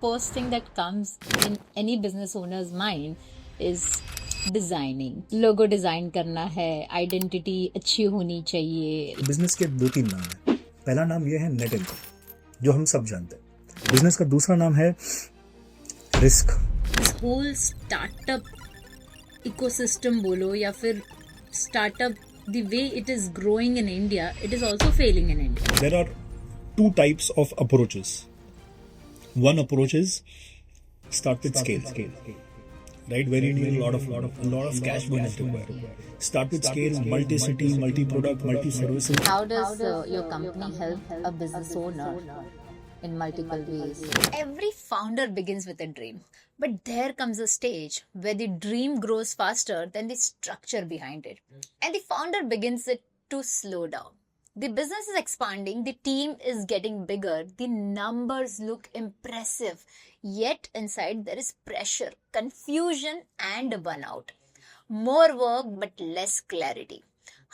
First thing that comes in any business owner's mind is designing. Logo design करना है, identity अच्छी होनी चाहिए. बिजनेस के 2-3 नाम है. पहला नाम ये है नेट इनकम, जो हम सब जानते हैं. बिजनेस का दूसरा नाम है रिस्क. होल स्टार्टअप इकोसिस्टम बोलो या फिर startup the way it is growing in India, it is also failing in India. There are 2 types of approaches. One approach is start with scale, right? Where you need a lot of cash burn is required. Start with scale, multi-city, multi-product, multi-services. How does your company help a business owner in multiple ways? Every founder begins with a dream, but there comes a stage where the dream grows faster than the structure behind it, and the founder begins it to slow down. The business is expanding, the team is getting bigger, the numbers look impressive, yet inside there is pressure, confusion and burnout. More work but less clarity.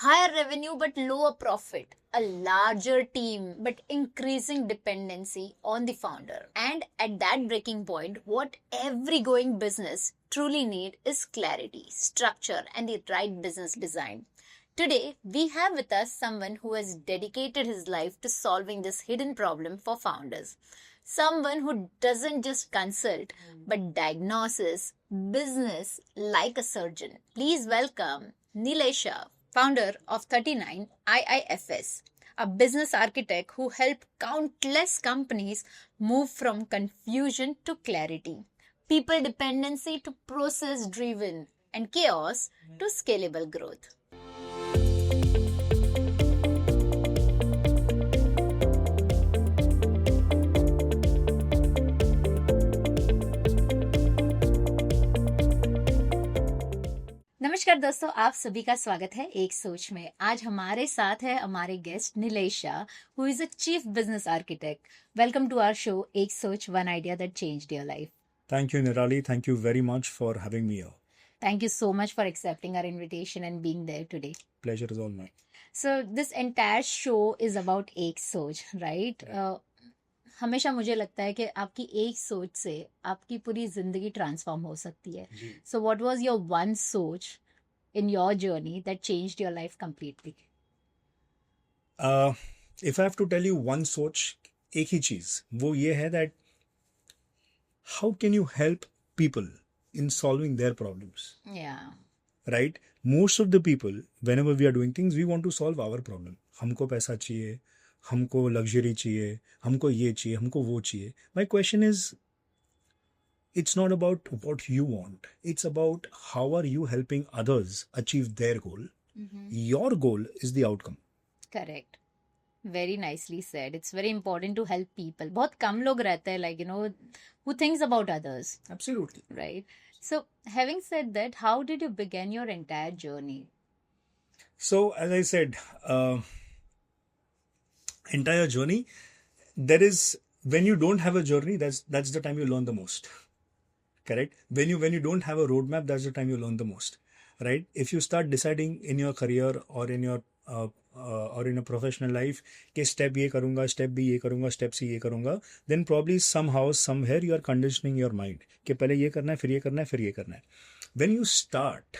Higher revenue but lower profit. A larger team but increasing dependency on the founder. And at that breaking point, what every going business truly need is clarity, structure and the right business design. Today, we have with us someone who has dedicated his life to solving this hidden problem for founders. Someone who doesn't just consult, but diagnoses business like a surgeon. Please welcome Nilay Shah, founder of 39 IIFS, a business architect who helped countless companies move from confusion to clarity, people dependency to process driven, and chaos to scalable growth. नमस्कार दोस्तों, आप सभी का स्वागत है एक सोच में. आज हमारे साथ है हमारे guest Nilay Shah, who is a chief business architect. Welcome to our show एक सोच, one idea that changed your life. Thank you, Nirale. Thank you very much for having me here. Thank you so much for accepting our invitation and being there today. Pleasure is all mine. So this entire show is about एक सोच, right? हमेशा मुझे लगता है कि आपकी एक सोच से आपकी पूरी जिंदगी ट्रांसफॉर्म हो सकती है. So what was your one सोच in your journey that changed your life completely? If I have to tell you one सोच, एक ही चीज, वो ये है that how can you help people in solving their problems? Yeah. Right? Most of the people, whenever we are doing things, we want to solve our problem. हमको पैसा चाहिए, हमको luxury चाहिए, हमको ये चाहिए, हमको वो चाहिए. My question is, it's not about what you want. It's about how are you helping others achieve their goal. Your goal is the outcome. Correct. Very nicely said. It's very important to help people. बहुत कम लोग रहते हैं, like, who thinks about others. Absolutely. Right. So, having said that, how did you begin your entire journey? So, as I said, entire journey, there is, when you don't have a journey, that's the time you learn the most. Correct? When you don't have a roadmap, that's the time you learn the most. Right? If you start deciding in your career or in your or in a professional life कि step ये करूँगा, step B ये करूँगा, step C ये करूँगा, then probably somehow, somewhere you are conditioning your mind कि पहले ये करना है, फिर ये करना है, फिर ये करना है. When you start,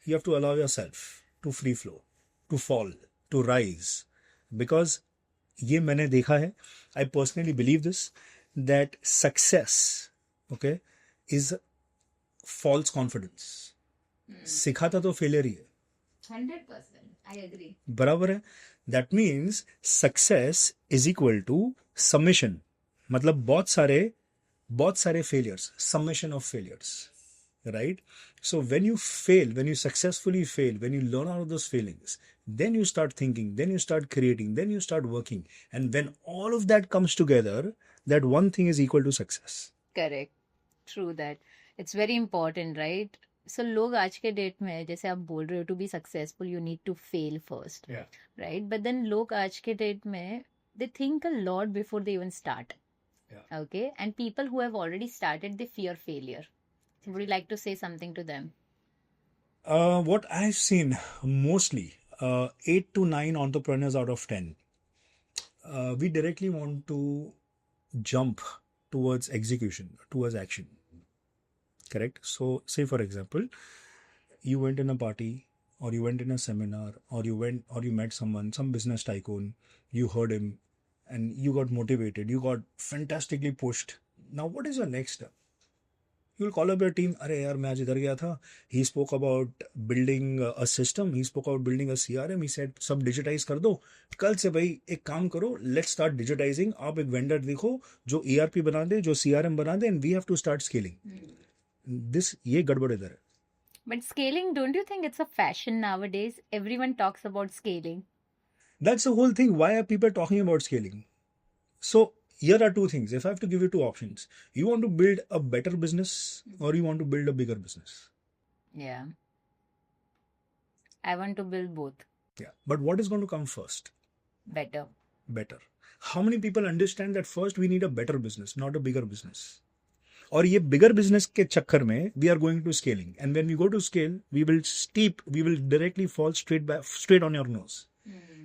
you have to allow yourself to free flow, to fall, to rise. Because ये मैंने देखा है, I personally believe this, that success, okay, is false confidence. सिखाता तो फेलियर ही है. 100%. I agree. बराबर है. That means success is equal to summation. मतलब बहुत सारे failures, summation of failures. Right? So when you fail, when you successfully fail, when you learn out of those failings, then you start thinking, then you start creating, then you start working. And when all of that comes together, that one thing is equal to success. Correct. True that. It's very important, right? So लोग आज के date में, जैसे आप बोल रहे हो, to be successful you need to fail first. Yeah. Right? But then लोग आज के डेट में, they think a lot before they even start. Yeah. Okay? And people who have already started, they fear failure. So would you like to say something to them? What I've seen mostly, 8 to 9 entrepreneurs out of 10, we directly want to jump towards execution, towards action. Correct? So, say for example, you went in a party, or you went in a seminar, or you met someone, some business tycoon, you heard him, and you got motivated, you got fantastically pushed. Now, what is your next step? You'll call up your team. अरे यार मैं आज इधर गया था. He spoke about building a system. He spoke about building a CRM. He said सब digitize कर दो. कल से भाई एक काम करो. Let's start digitizing. आप एक vendor देखो जो ERP बना दे, जो CRM बना दे, and we have to start scaling. ये गड़बड़ इधर है. But scaling, don't you think it's a fashion nowadays? Everyone talks about scaling. That's the whole thing. Why are people talking about scaling? So here are two things. If I have to give you two options, you want to build a better business or you want to build a bigger business? Yeah. I want to build both. Yeah. But what is going to come first? Better. Better. How many people understand that first we need a better business, not a bigger business? और ये bigger business के चक्कर में we are going to scaling, and when we go to scale, we will directly fall straight on your nose,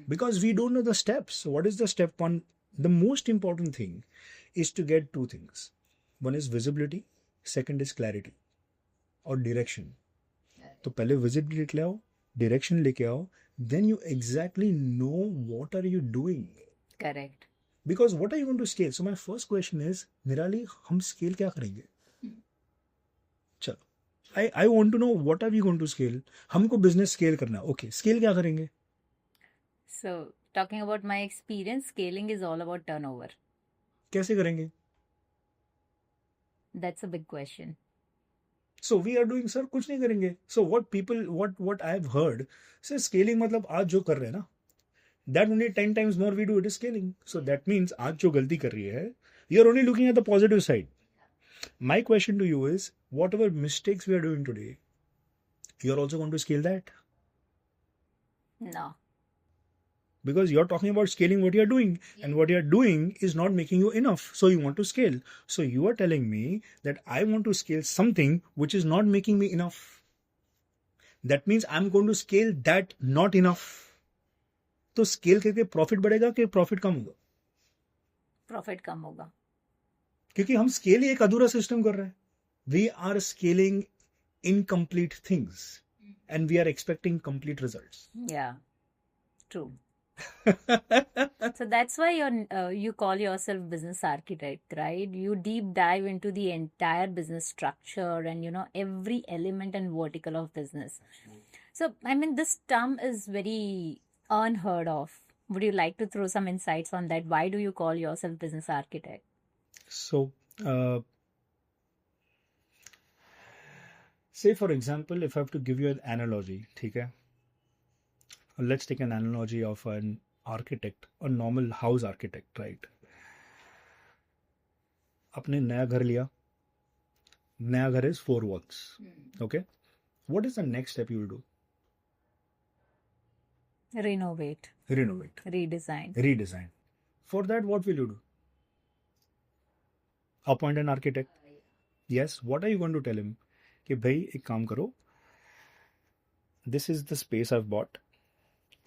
because we don't know the steps. So what is the step one? The most important thing is to get two things. One is visibility, second is clarity or direction. तो पहले visibility ले आओ, direction लेके आओ, then you exactly know what are you doing. Correct. Because what are you going to scale? So my first question is, Nirale, हम scale क्या करेंगे? चलो, I want to know what are we going to scale? हमको business scale करना. Okay, scale क्या करेंगे? So talking about my experience, scaling is all about turnover. कैसे करेंगे? That's a big question. So we are doing, sir, कुछ नहीं करेंगे. So what I have heard, sir, scaling मतलब आज जो कर रहे हैं ना, that only 10 times more we do it is scaling. So that means आज जो गलती कर रही है, you're only looking at the positive side. My question to you is, whatever mistakes we are doing today, you're also going to scale that? No. Because you're talking about scaling what you're doing, and what you're doing is not making you enough. So you want to scale. So you are telling me that I want to scale something which is not making me enough. That means I'm going to scale that not enough. तो scale करके profit बढ़ेगा कि profit कम होगा? Profit कम होगा, क्योंकि हम scale ही एक अधूरा सिस्टम कर रहे हैं. We are scaling incomplete things and we are expecting complete results. Yeah, true. So that's why you call yourself business architect, right? You deep dive into the entire business structure and every element and vertical of business. So I mean, this term is very unheard of. Would you like to throw some insights on that? Why do you call yourself business architect? So say for example, if I have to give you an analogy, ठीक है? Let's take an analogy of an architect, a normal house architect, right? आपने नया घर लिया. नया घर is 4 walls. Okay? What is the next step you will do? Renovate. Redesign. For that, what will you do? Appoint an architect. Yes. What are you going to tell him? कि भाई एक काम करो. This is the space I've bought.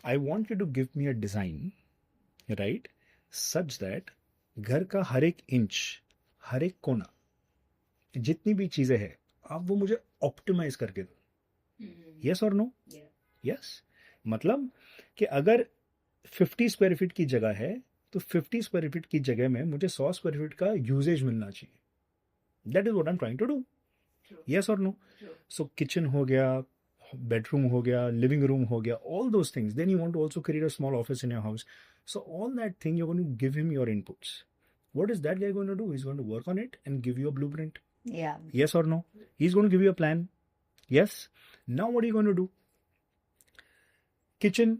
I want you to give me a design, right? Such that घर का हर एक inch, हर एक कोना, जितनी भी चीजें हैं, आप वो मुझे ऑप्टिमाइज करके दो. Yes or no? Yes. मतलब कि अगर 50 स्क्वायर फीट की जगह है तो 50 स्क्वायर फीट की जगह में मुझे 100 स्क्वायर फीट का यूजेज मिलना चाहिए. That is what I am trying to do. Yes और नो? सो किचन हो गया, बेडरूम हो गया, लिविंग रूम हो गया, all those things. Then you want to also create a small office in your house. So all that thing, you're going to give him your inputs. What is that guy going to do? He's going to work on it and give you a blueprint. Yeah. Yes or no? He's going to give you a plan. Yes. Now what are you going to do? Kitchen,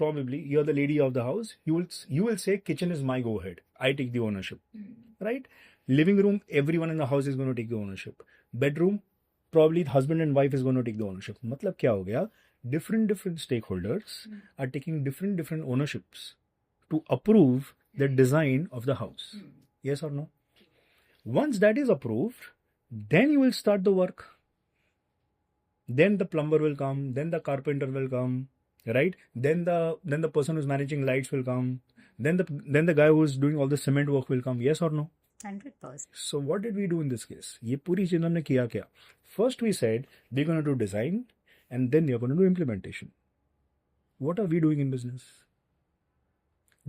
probably you're the lady of the house. You will say kitchen is my go ahead. I take the ownership. Right? Living room, everyone in the house is going to take the ownership. Bedroom, probably the husband and wife is going to take the ownership. मतलब क्या हो गया? Different stakeholders are taking different ownerships to approve the design of the house. Yes or no? Once that is approved, then you will start the work. Then the plumber will come, then the carpenter will come, right? Then the person who's managing lights will come, then the guy who's doing all the cement work will come. Yes or no? 100%. So what did we do in this case? ये पूरी चीज हमने किया क्या? First we said we're going to do design and then we're going to do implementation. What are we doing in business?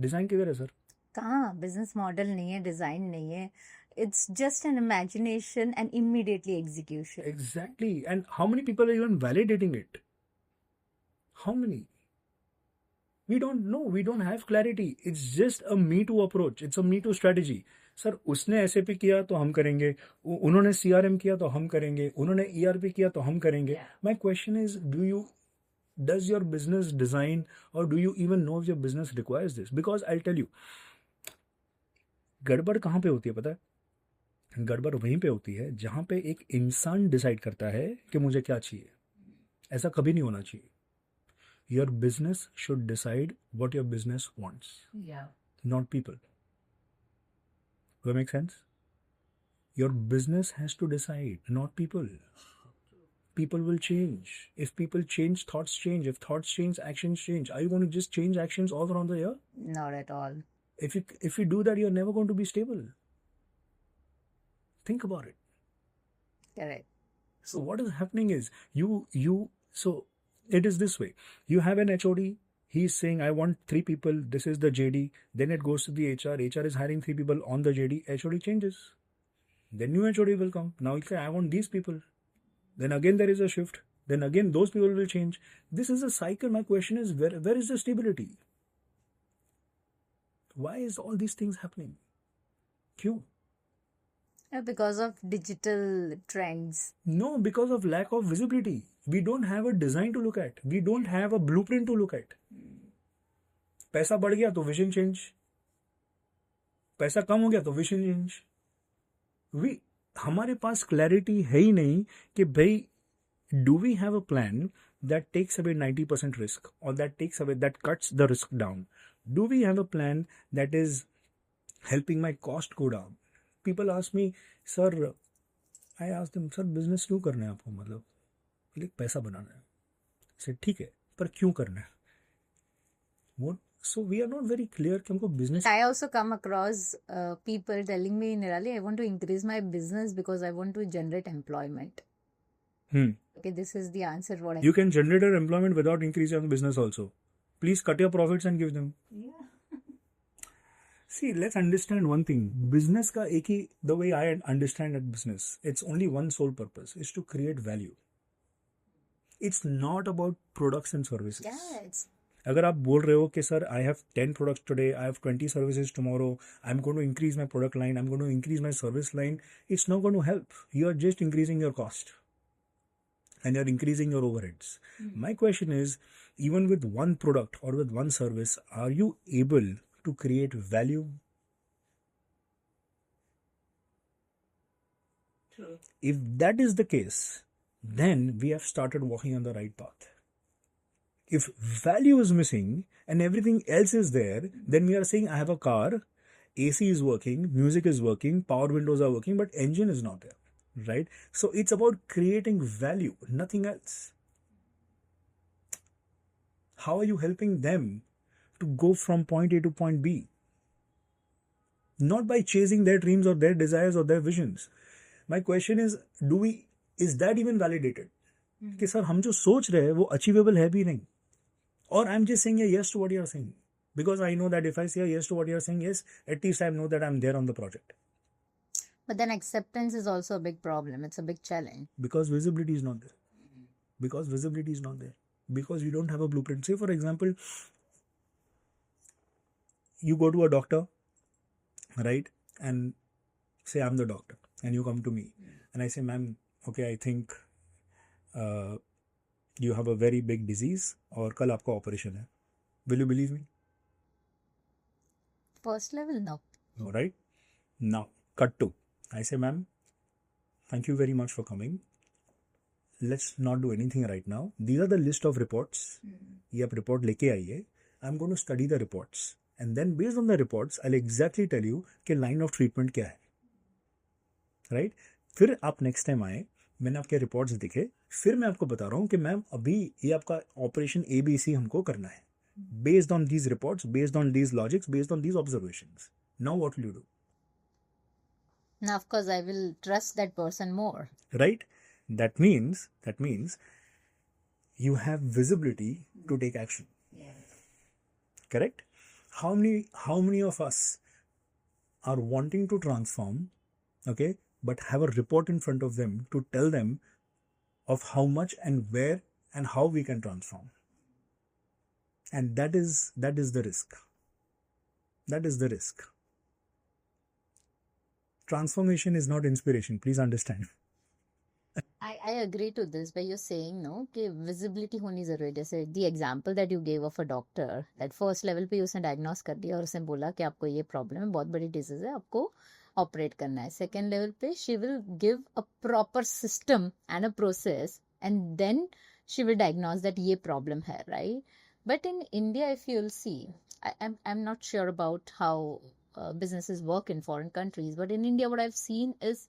Design किधर है sir? कहाँ business model नहीं है, डिजाइन नहीं है, it's just an imagination and immediately execution. Exactly. And how many people are even validating it? How many? We don't know. We don't have clarity. It's just a me too approach. It's a me too strategy. Sir उसने SAP किया तो हम करेंगे, उन्होंने CRM किया तो हम करेंगे, उन्होंने ERP किया तो हम करेंगे. My question is, does your business design or do you even know if your business requires this? Because I'll tell you, गड़बड़ कहाँ पे होती है पता है? गड़बड़ वहीं पे होती है जहाँ पे एक इंसान डिसाइड करता है कि मुझे क्या चाहिए. ऐसा कभी नहीं होना चाहिए. Your business should decide what your business wants, not people. Does that make sense? Your business has to decide, not people. People will change. If people change, thoughts change. If thoughts change, actions change. Are you going to just change actions all around the year? Not at all. If you do that, you're never going to be stable. Think about it. Correct. So what is happening is so it is this way. You have an HOD. He's saying, I want 3 people. This is the JD. Then it goes to the HR. HR is hiring 3 people on the JD. HOD changes. Then new HOD will come. Now he'll say, I want these people. Then again there is a shift. Then again those people will change. This is a cycle. My question is, where is the stability? Why is all these things happening? Kyun? Because of digital trends. No, because of lack of visibility. We don't have a design to look at. We don't have a blueprint to look at. पैसा बढ़ गया तो vision change, पैसा कम हो गया तो vision change. हमारे पास clarity है ही नहीं कि भाई, do we have a plan that takes away 90% risk or that cuts the risk down? Do we have a plan that is helping my cost go down? People ask me, sir, I ask them, sir, business क्यों करना है आपको? मतलब पैसा बनाना है. से ठीक है, पर क्यों करना है? What? So we are not very clear कि हमको business. I also come across people telling me, Nirale, I want to increase my business because I want to generate employment. Okay, this is the answer. You can generate your employment without increasing your business also. Please cut your profits and give them. Yeah. See, let's understand one thing. Business का एक ही, the way I understand that business, it's only one sole purpose, is to create value. It's not about products and services. Yes. अगर आप बोल रहे हो कि sir I have 10 products today, I have 20 services tomorrow, I'm going to increase my product line, I'm going to increase my service line, it's not going to help. You are just increasing your cost and you're increasing your overheads. My question is, even with one product or with one service, are you able to create value? True. If that is the case, then we have started walking on the right path. If value is missing and everything else is there, then we are saying I have a car, AC is working, music is working, power windows are working, but engine is not there, right? So it's about creating value, nothing else. How are you helping them to go from point A to point B? Not by chasing their dreams or their desires or their visions. My question is, is that even validated? कि sir हम जो सोच रहे हैं वो achievable है भी नहीं. Or I'm just saying a yes to what you're saying. Because I know that if I say a yes to what you're saying, yes, at least I know that I'm there on the project. But then acceptance is also a big problem. It's a big challenge. Because visibility is not there. Because visibility is not there. Because you don't have a blueprint. Say, for example, you go to a doctor, right? And say, I'm the doctor. And you come to me. And I say, ma'am, okay, I think you have a very big disease और कल आपका operation है. Will you believe me? First level, no. All right. Now, cut to. I say, ma'am, thank you very much for coming. Let's not do anything right now. These are the list of reports. ये आप report लेके आइए. I'm going to study the reports. And then based on the reports, I'll exactly tell you कि line of treatment क्या है. Right? फिर आप next time आए, मैंने आपके रिपोर्ट्स दिखे, फिर मैं आपको बता रहा हूँ कि मैम अभी ये आपका ऑपरेशन ABC हमको करना है. Based on these reports, based on these logics, based on these observations. Now what will you do? Now, of course, I will trust that person more. right? That means you have visibility to take action. Correct? How many of us are wanting to transform, okay, but have a report in front of them to tell them of how much and where and how we can transform? And that is the risk. That is the risk. Transformation is not inspiration. Please understand. I agree to this, but you're saying no कि visibility होनी जरूरी है. जैसे the example that you gave of a doctor, that first level पे उसने diagnose कर दिया और उसने बोला कि आपको ये problem है, बहुत बड़ी disease है, आपको operate करना है. Second level पे she will give a proper system and a process, and then she will diagnose that ये problem है, right? But in India, if you'll see, I'm not sure about how businesses work in foreign countries, but in India, what I've seen is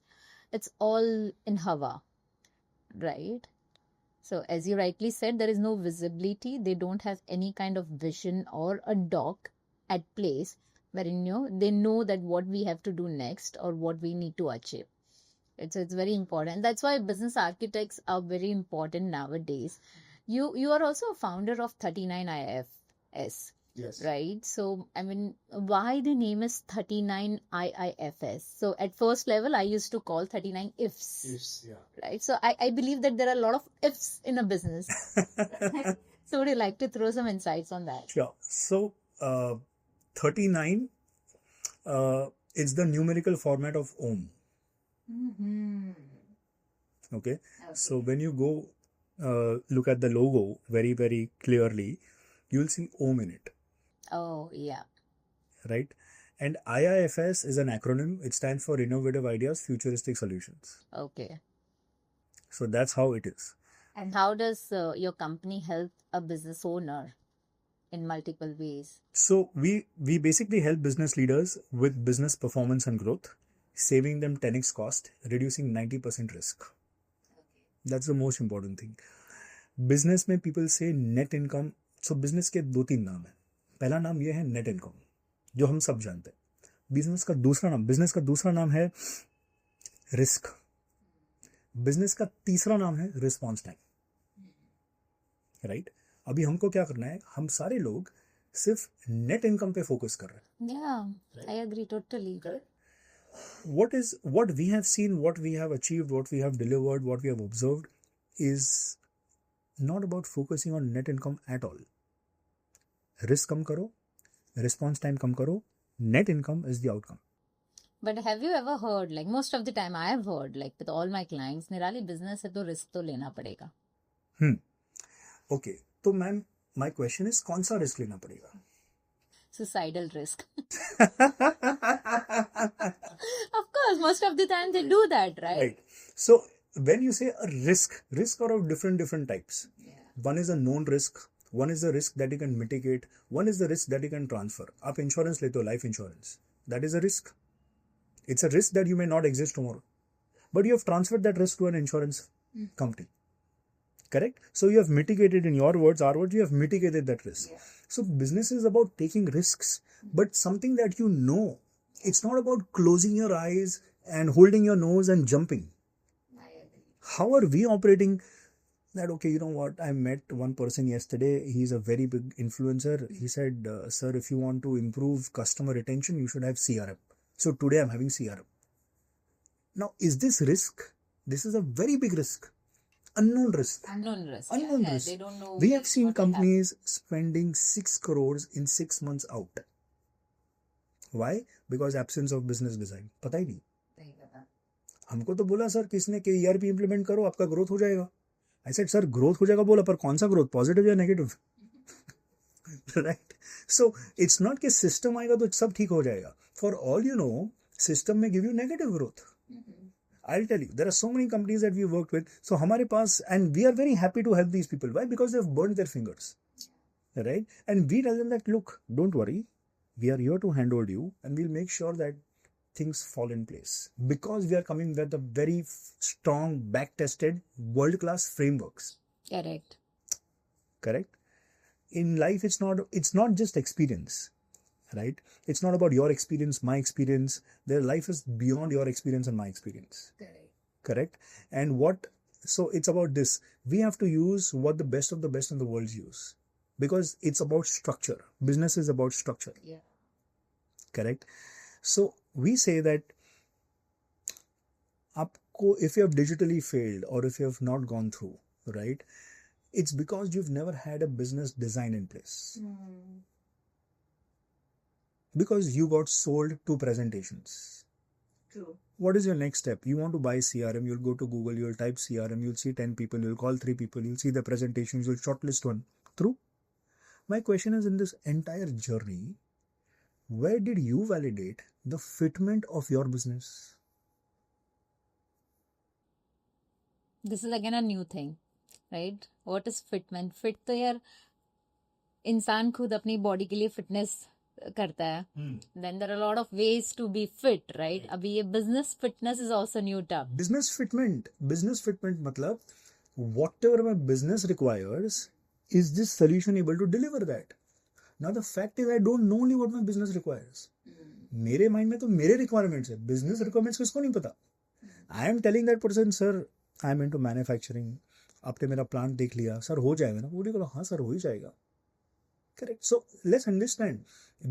it's all in Hava, right? So, as you rightly said, there is no visibility. They don't have any kind of vision or a doc at place wherein they know that what we have to do next or what we need to achieve. It's very important. That's why business architects are very important nowadays. You are also a founder of 39 IIFS. Yes. Right? So, I mean, why the name is 39 IIFS? So, at first level, I used to call 39 ifs. Yes, yeah. Right? So, I believe that there are a lot of ifs in a business. So, would you like to throw some insights on that? Sure. So, 39 is the numerical format of Om. Mm-hmm. Okay. So, when you go look at the logo very, very clearly, you'll see Om in it. Oh, yeah. Right? And IIFS is an acronym. It stands for Innovative Ideas, Futuristic Solutions. Okay. So that's how it is. And how does your company help a business owner in multiple ways? So we basically help business leaders with business performance and growth, saving them 10x cost, reducing 90% risk. That's the most important thing. Business में people say net income. So business के 2-3 नाम है. पहला नाम ये है net income, जो हम सब जानते हैं. बिजनेस का दूसरा नाम है रिस्क. बिजनेस का तीसरा नाम है रिस्पॉन्स टाइम. राइट? अभी हमको क्या करना है? हम सारे लोग सिर्फ नेट इनकम पे फोकस कर रहे हैं. Yeah, I agree totally. What we have seen, what we have achieved, what we have delivered, what we have observed is not about focusing on net income at all. Risk कम करो, response time कम करो, net income is the outcome. But have you ever heard, like most of the time I have heard, like with all my clients, Nirale business है तो risk तो लेना पड़ेगा. Okay, तो ma'am, my question is कौन सा risk लेना पड़ेगा? Suicidal risk. Of course, most of the time they do that, right? Right. So when you say a risk are of different types. Yeah. One is a known risk. One is the risk that you can mitigate. One is the risk that you can transfer. आप insurance लेते हो, life insurance. That is a risk. It's a risk that you may not exist tomorrow. But you have transferred that risk to an insurance company. Correct? So you have mitigated, in your words, our words, you have mitigated that risk. Yeah. So business is about taking risks, but something that you know. It's not about closing your eyes and holding your nose and jumping. How are we operating that? Okay, you know what? I met one person yesterday. He's a very big influencer. He said, sir, if you want to improve customer retention, you should have CRM. So today I'm having CRM. Now, is this risk? This is a very big risk. Unknown risk. Unknown risk. Unknown Yeah, risk. they don't know. We have seen what will companies spending 6 crores in 6 months out. Why? Because absence of business design. पता ही नहीं. हमको तो बोला sir किसने कि ERP implement करो आपका growth हो जाएगा. I said sir growth हो जाएगा बोला पर कौन सा growth, positive या negative? Right? So it's not कि system आएगा तो सब ठीक हो जाएगा. For all you know, system may give you negative growth. I'll tell you, there are so many companies that we worked with. So हमारे पास, and we are very happy to help these people. Why? Because they've burned their fingers. Right? And we tell them that, look, don't worry. We are here to handhold you and we'll make sure that things fall in place. Because we are coming with a very strong, back-tested, world-class frameworks. Correct. Correct? In life, it's not just experience. right? It's not about your experience, my experience. Their life is beyond your experience and my experience. Correct? And so it's about this. We have to use what the best of the best in the world use, because it's about structure. Business is about structure. Yeah. Correct? So we say that if you have digitally failed or if you have not gone through, right, it's because you've never had a business design in place. Because you got sold 2 presentations. True. What is your next step? You want to buy CRM, you'll go to Google, you'll type CRM, you'll see 10 people, you'll call 3 people, you'll see the presentations, you'll shortlist one. True? My question is, in this entire journey, where did you validate the fitment of your business? This is again a new thing, right? What is fitment? Fit तो यार इंसान खुद अपनी body के लिए fitness करता है. Then there are a lot of ways to be fit, right? अभी ये business fitness is also new term. Business fitment मतलब whatever my business requires, is this solution able to deliver that? Now the fact is, I don't know only what my business requires. मेरे mind में तो मेरे requirements है, business requirements किसको नहीं पता. I am telling that person, sir I am into manufacturing, आपने मेरा प्लांट देख लिया, सर हो जाएगा ना? बोलिए बोलो हाँ सर हो ही जाएगा. Correct. So let's understand,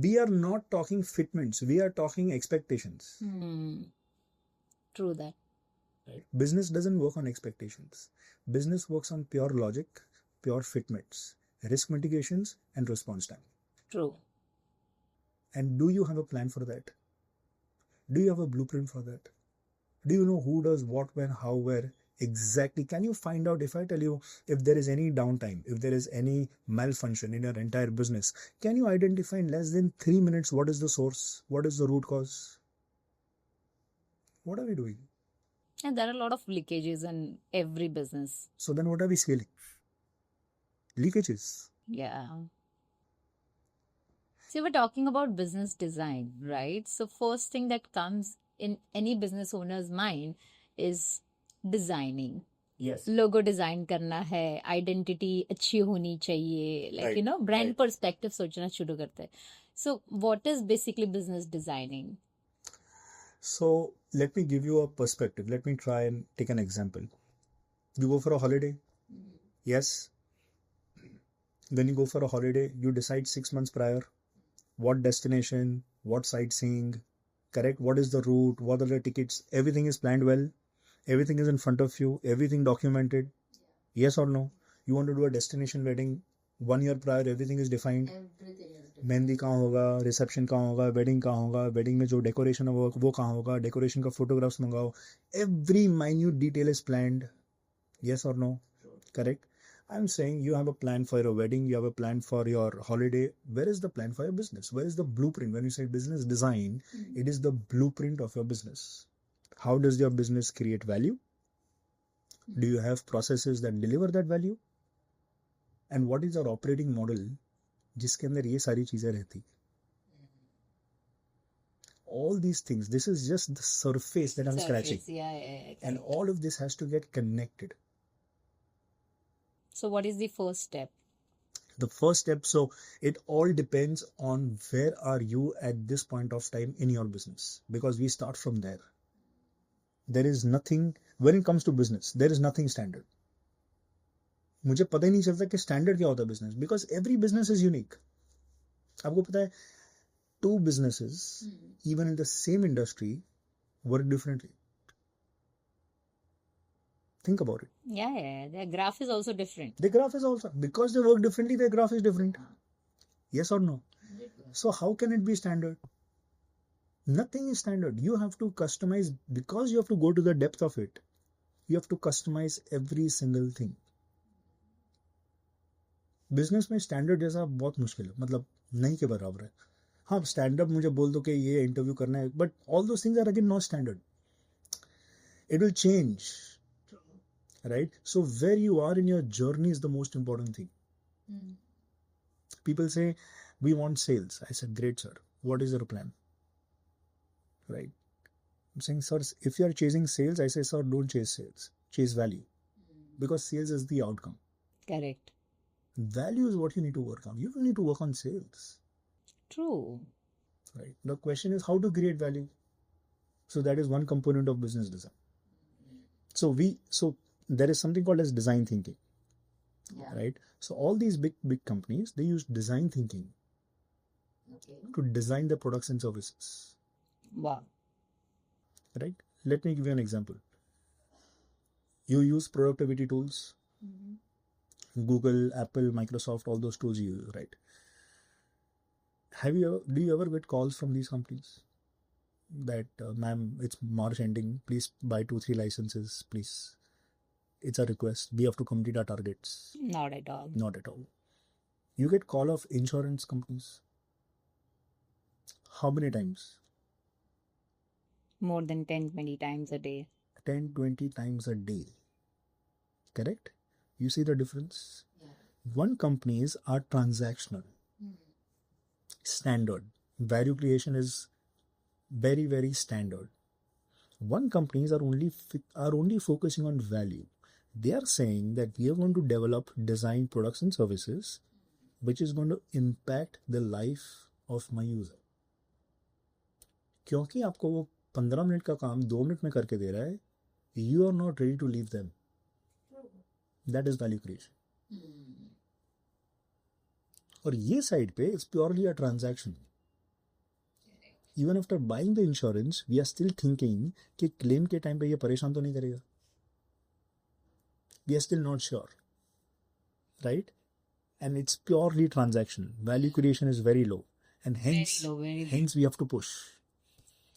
we are not talking fitments, we are talking expectations. True that. Right. Business doesn't work on expectations. Business works on pure logic, pure fitments, risk mitigations, and response time. True. And do you have a plan for that? Do you have a blueprint for that? Do you know who does what, when, how, where? Exactly. Can you find out, if I tell you, if there is any downtime, if there is any malfunction in your entire business, can you identify in less than 3 minutes what is the source? What is the root cause? What are we doing? And there are a lot of leakages in every business. So then what are we scaling? Leakages. Yeah. So we're talking about business design, right? So first thing that comes in any business owner's mind is designing. Yes. Logo design करना है, identity अच्छी होनी चाहिए, like Right. brand Right. perspective सोचना शुरू करते हैं. So what is basically business designing? So let me give you a perspective. Let me try and take an example. You go for a holiday. Yes. When you go for a holiday, you decide 6 months prior what destination, what sightseeing, correct? What is the route? What are the tickets? Everything is planned well. Everything is in front of you. Everything documented. Yes or no? You want to do a destination wedding 1 year prior. Everything is defined. Mehndi कहाँ होगा, reception कहाँ होगा, wedding कहाँ होगा, wedding में जो decoration है वो कहाँ होगा, डेकोरेशन का photographs मंगाओ. Every minute detail is planned. Yes or no? Correct? I'm saying you have a plan for your wedding, you have a plan for your holiday. Where is the plan for your business? Where is the blueprint? When you say business design, it is the blueprint of your business. How does your business create value? Do you have processes that deliver that value? And what is your operating model जिसके अंदर ये सारी चीजें रहती? All these things, this is just the surface that I'm scratching. Yeah. And all of this has to get connected. So what is the first step? The first step, so it all depends on where are you at this point of time in your business, because we start from there. There is nothing, when it comes to business, there is nothing standard. मुझे पता ही नहीं चलता कि standard क्या होता है business, because every business is unique. आपको पता है 2 businesses even in the same industry work differently. Think about it. Yeah. Their graph is also different. The graph is also, because they work differently, their graph is different. Yes or no? So how can it be standard? Nothing is standard. You have to customize, because you have to go to the depth of it. You have to customize every single thing. Business में standard जैसा बहुत मुश्किल है, मतलब नहीं के बराबर है. हाँ, स्टैंडर्ड मुझे बोल दो कि ये इंटरव्यू करना है, but all those things are again not standard. It will change, right? So where you are in your journey is the most important thing. People say we want sales. I said, great sir, what is your plan? Right? I'm saying, sir, if you are chasing sales, I say, sir, don't chase sales, chase value, because sales is the outcome. Correct. Value is what you need to work on. You don't need to work on sales. True. right? The question is how to create value. So that is one component of business design. So there is something called as design thinking, right? So all these big companies, they use design thinking to design the products and services. Wow. Right? Let me give you an example. You use productivity tools, Google, Apple, Microsoft, all those tools you use, right? Do you ever get calls from these companies that, ma'am, it's March ending, please buy 2-3 licenses, please. It's a request. We have to complete our targets. Not at all. Not at all. You get call of insurance companies. How many times? More than 10-20 times a day. 10-20 times a day. Correct? You see the difference? One companies are transactional. Standard. Value creation is very, very standard. One companies are only focusing on value. They are saying that we are going to develop design products and services which is going to impact the life of my user. क्योंकि आपको वो 15 minute का काम 2 minute में करके दे रहा है, you are not ready to leave them. That is value creation. और ये साइड पे it's purely a transaction. Even after buying the insurance, we are still thinking कि claim के टाइम पे ये परेशान तो नहीं करेगा. We are still not sure, right? And it's purely transactional. Value creation is very low, and hence we have to push.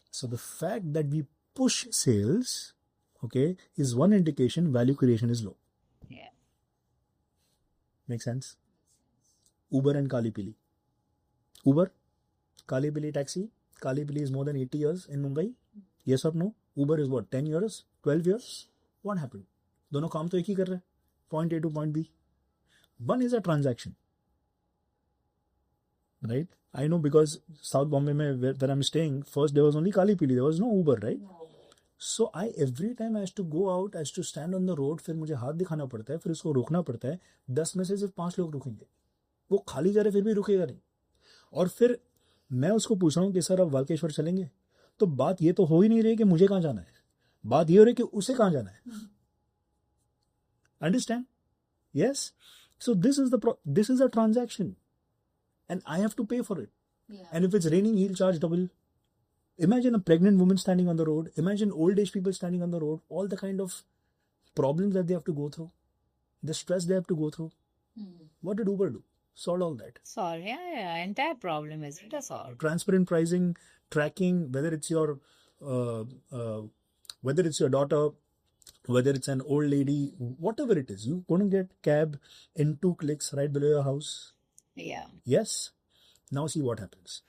So the fact that we push sales, okay, is one indication value creation is low. Yeah. Make sense? Uber and Kali Pili. Uber, Kali Pili taxi. Kali Pili is more than 80 years in Mumbai. Yes or no? Uber is what, 10 years? 12 years? What happened? दोनों काम तो एक ही कर रहे हैं. Point A to point B. One is a transaction. Right? I know because South Bombay where I'm staying, first there was only Kali Pili. There was no Uber, right? So every time I used to go out, I used to stand on the road, फिर मुझे हाथ दिखाना पड़ता है, फिर उसको रोकना पड़ता है. 10 में से सिर्फ 5 लोग रुकेंगे. वो खाली जा रहे फिर भी रुकेगा नहीं. और फिर मैं उसको पूछ रहा हूँ कि सर अब वालकेश्वर चलेंगे. तो बात ये तो हो ही नहीं रही कि मुझे कहाँ जाना है. बात ये हो रही कि उसे कहाँ जाना है. Understand? Yes? So this is a transaction. And I have to pay for it. Yeah. And if it's raining, he'll charge double. Imagine a pregnant woman standing on the road. Imagine old age people standing on the road. All the kind of problems that they have to go through. The stress they have to go through. What did Uber do? Solved all that. Solve, yeah. Entire problem is solved. Transparent pricing, tracking, whether it's your daughter, whether it's an old lady, whatever it is, you're going to get cab in 2 clicks right below your house. Yeah. Yes. Now see what happens.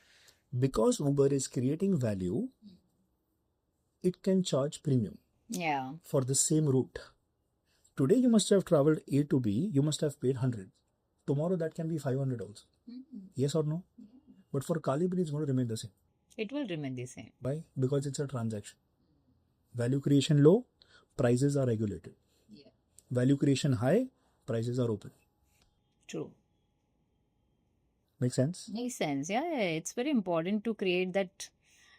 Because Uber is creating value, it can charge premium. Yeah. For the same route. Today you must have traveled A to B, you must have paid 100. Tomorrow that can be 500 also. Yes or no? But for Kali Pili, it's going to remain the same. It will remain the same. Why? Because it's a transaction. Value creation low, prices are regulated. Yeah. Value creation high, prices are open. True. Make sense? Makes sense. Yeah, it's very important to create that.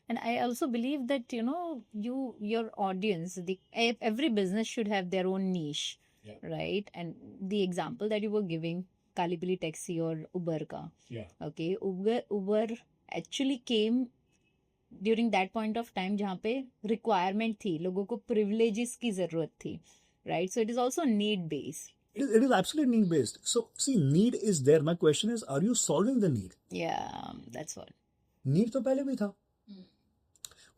And I also believe that, your audience, every business should have their own niche, right? And the example that you were giving, Kali Pili Taxi or Uber ka. Yeah. Okay, Uber actually came during that point of time जहाँ पे requirement थी, लोगों को privileges की जरूरत थी, right? So it is also need based. It is absolutely need based. So see, need is there. My question is, are you solving the need? Yeah, that's what. Need तो पहले भी था.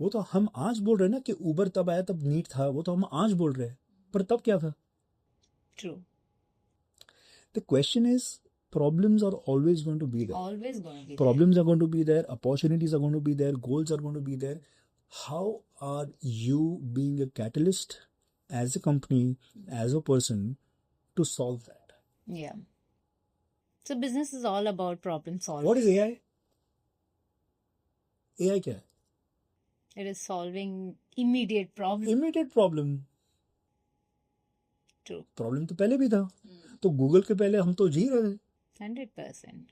वो तो हम आज बोल रहे हैं ना कि Uber तब आया तब need था. वो तो हम आज बोल रहे हैं. पर तब क्या था? True. The question is, problems are always going to be there. Always going to be Problems are going to be there. Opportunities are going to be there. Goals are going to be there. How are you being a catalyst as a company, as a person to solve that? Yeah. So business is all about problem solving. What is AI? AI क्या है? It is solving immediate problem. Immediate problem. True. Problem तो पहले भी था. तो Google के पहले हम तो जी रहे थे. 100%.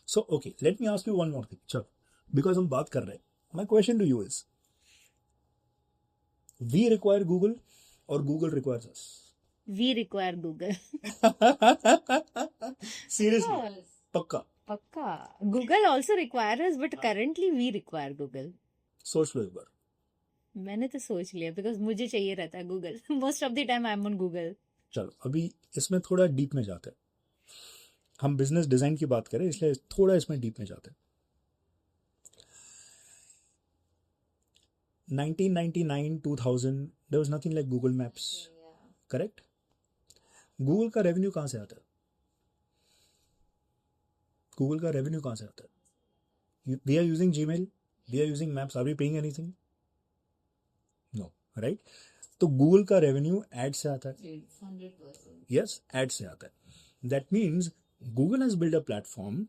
So, okay, let me ask you one more thing. Chalo. because हम बात कर रहे हैं. My question to you is, we require Google or Google requires us? We require Google. Seriously, Yes. पक्का. Pakka. Google also requires us, but currently we require Google. सोच लो एक बार. मैंने तो सोच लिया because मुझे चाहिए रहता है Google. Most of the time I'm on Google. चलो अभी इसमें थोड़ा डीप में जाते हैं. हम बिजनेस डिजाइन की बात करें इसलिए थोड़ा इसमें डीप में जाते हैं. 1999 2000 there was nothing like Google Maps. Correct? Google का रेवेन्यू कहाँ से आता है? गूगल का रेवेन्यू कहाँ से आता है? We are using Gmail, we are using Maps. Are we paying anything? No, right? तो गूगल का रेवेन्यू एड से आता है. 100%. यस, एड से आता है. That means Google has build a platform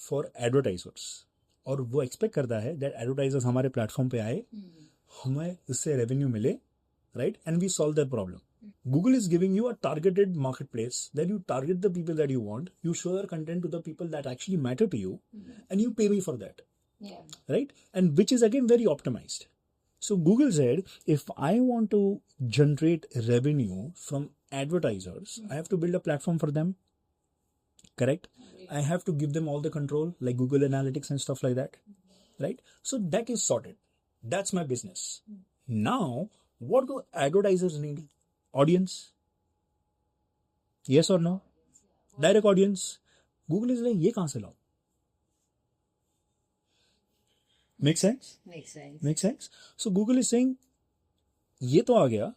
for advertisers और वो एक्सपेक्ट करता है दैट एडवर्टाइजर्स हमारे प्लेटफॉर्म पे आए, हमें इससे रेवेन्यू मिले, right, and we solve that problem. Google is giving you a targeted marketplace that you target the people that you want, you show your content to the people that actually matter to you, and you pay me for that. Yeah. Right? And which is again very optimized. So Google said, if I want to generate revenue from advertisers, I have to build a platform for them. Correct? I have to give them all the control, like Google Analytics and stuff like that. Right? So that is sorted. That's my business. Now, what do advertisers need? Audience. Yes or no? Direct audience. Google is like, ये कहाँ से लाओ? Make sense? Makes sense. Make sense? So Google is saying, ये तो आ गया,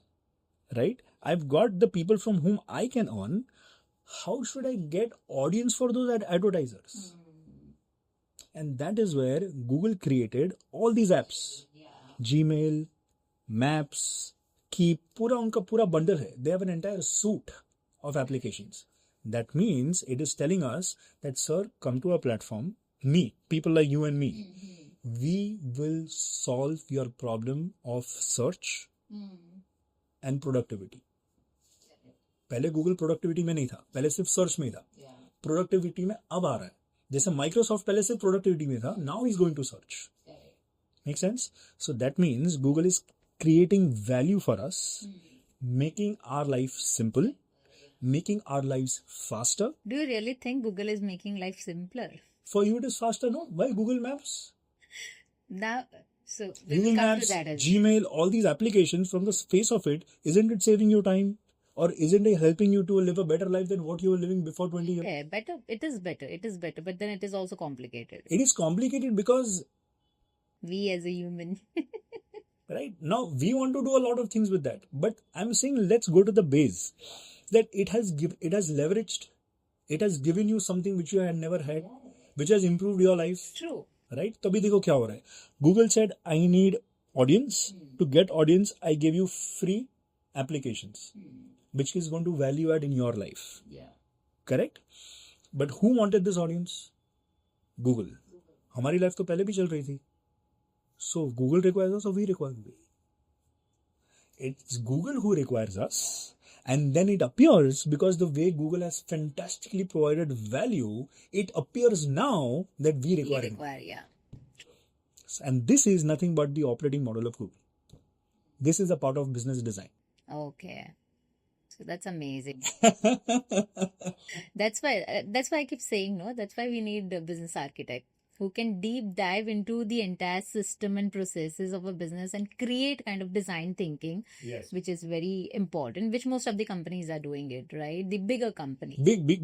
right? I've got the people from whom I can earn. How should I get audience for those advertisers? And that is where Google created all these apps. Gmail, Maps, Keep, पूरा उनका पूरा bundle है. They have an entire suite of applications. That means it is telling us that, sir, come to our platform. Me, people like you and me, we will solve your problem of search and productivity. पहले Google productivity में नहीं था, पहले सिर्फ search में था. Productivity में अब आ रहा है. जैसे Microsoft पहले सिर्फ productivity में था, now he's going to search. Make sense? So that means Google is creating value for us, making our life simple, making our lives faster. Do you really think Google is making life simpler? For you it is faster, no? Why Google Maps? Now, so we'll Google come Maps, to that as Gmail, all these applications, from the face of it, isn't it saving you time? Or isn't it helping you to live a better life than what you were living before 20 years? yeah, better. It is better. It is better. But then it is also complicated. It is complicated because, We as a human. right, now we want to do a lot of things with that. But I'm saying let's go to the base. That it has leveraged, it has given you something which you had never had, which has improved your life. True. Right? तभी देखो क्या हो रहा है. Google said, I need audience. To get audience, I give you free applications, which is going to value add in your life. Yeah. Correct? But who wanted this audience? Google. हमारी life तो पहले भी चल रही थी. So Google requires us or we require Google? It's Google who requires us. And then it appears, because the way Google has fantastically provided value, it appears now that we require it. Yeah. And this is nothing but the operating model of Google. This is a part of business design. Okay. So that's amazing. That's why I keep saying, no, that's why we need a business architect who can deep dive into the entire system and processes of a business and create kind of design thinking, Yes. which is very important, which most of the companies are doing it, right? The bigger companies.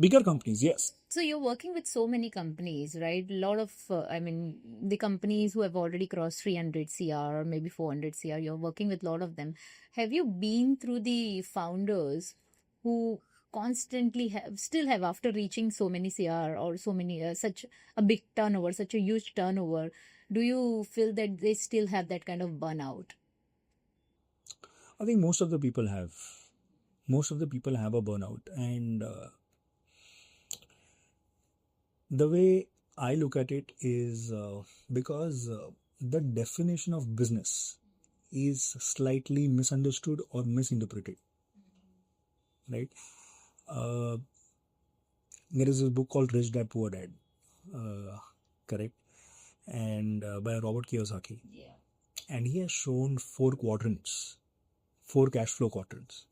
Bigger companies, yes. So you're working with so many companies, right? A lot of, the companies who have already crossed 300 CR or maybe 400 CR, you're working with a lot of them. Have you been through the founders who constantly still have after reaching so many CR or so many, such a big turnover, such a huge turnover, do you feel that they still have that kind of burnout? I think most of the people have. Most of the people have a burnout. And the way I look at it is because the definition of business is slightly misunderstood or misinterpreted. Right? There is a book called Rich Dad Poor Dad. Correct? and by Robert Kiyosaki, Yeah. and he has shown 4 quadrants, 4 cash flow quadrants,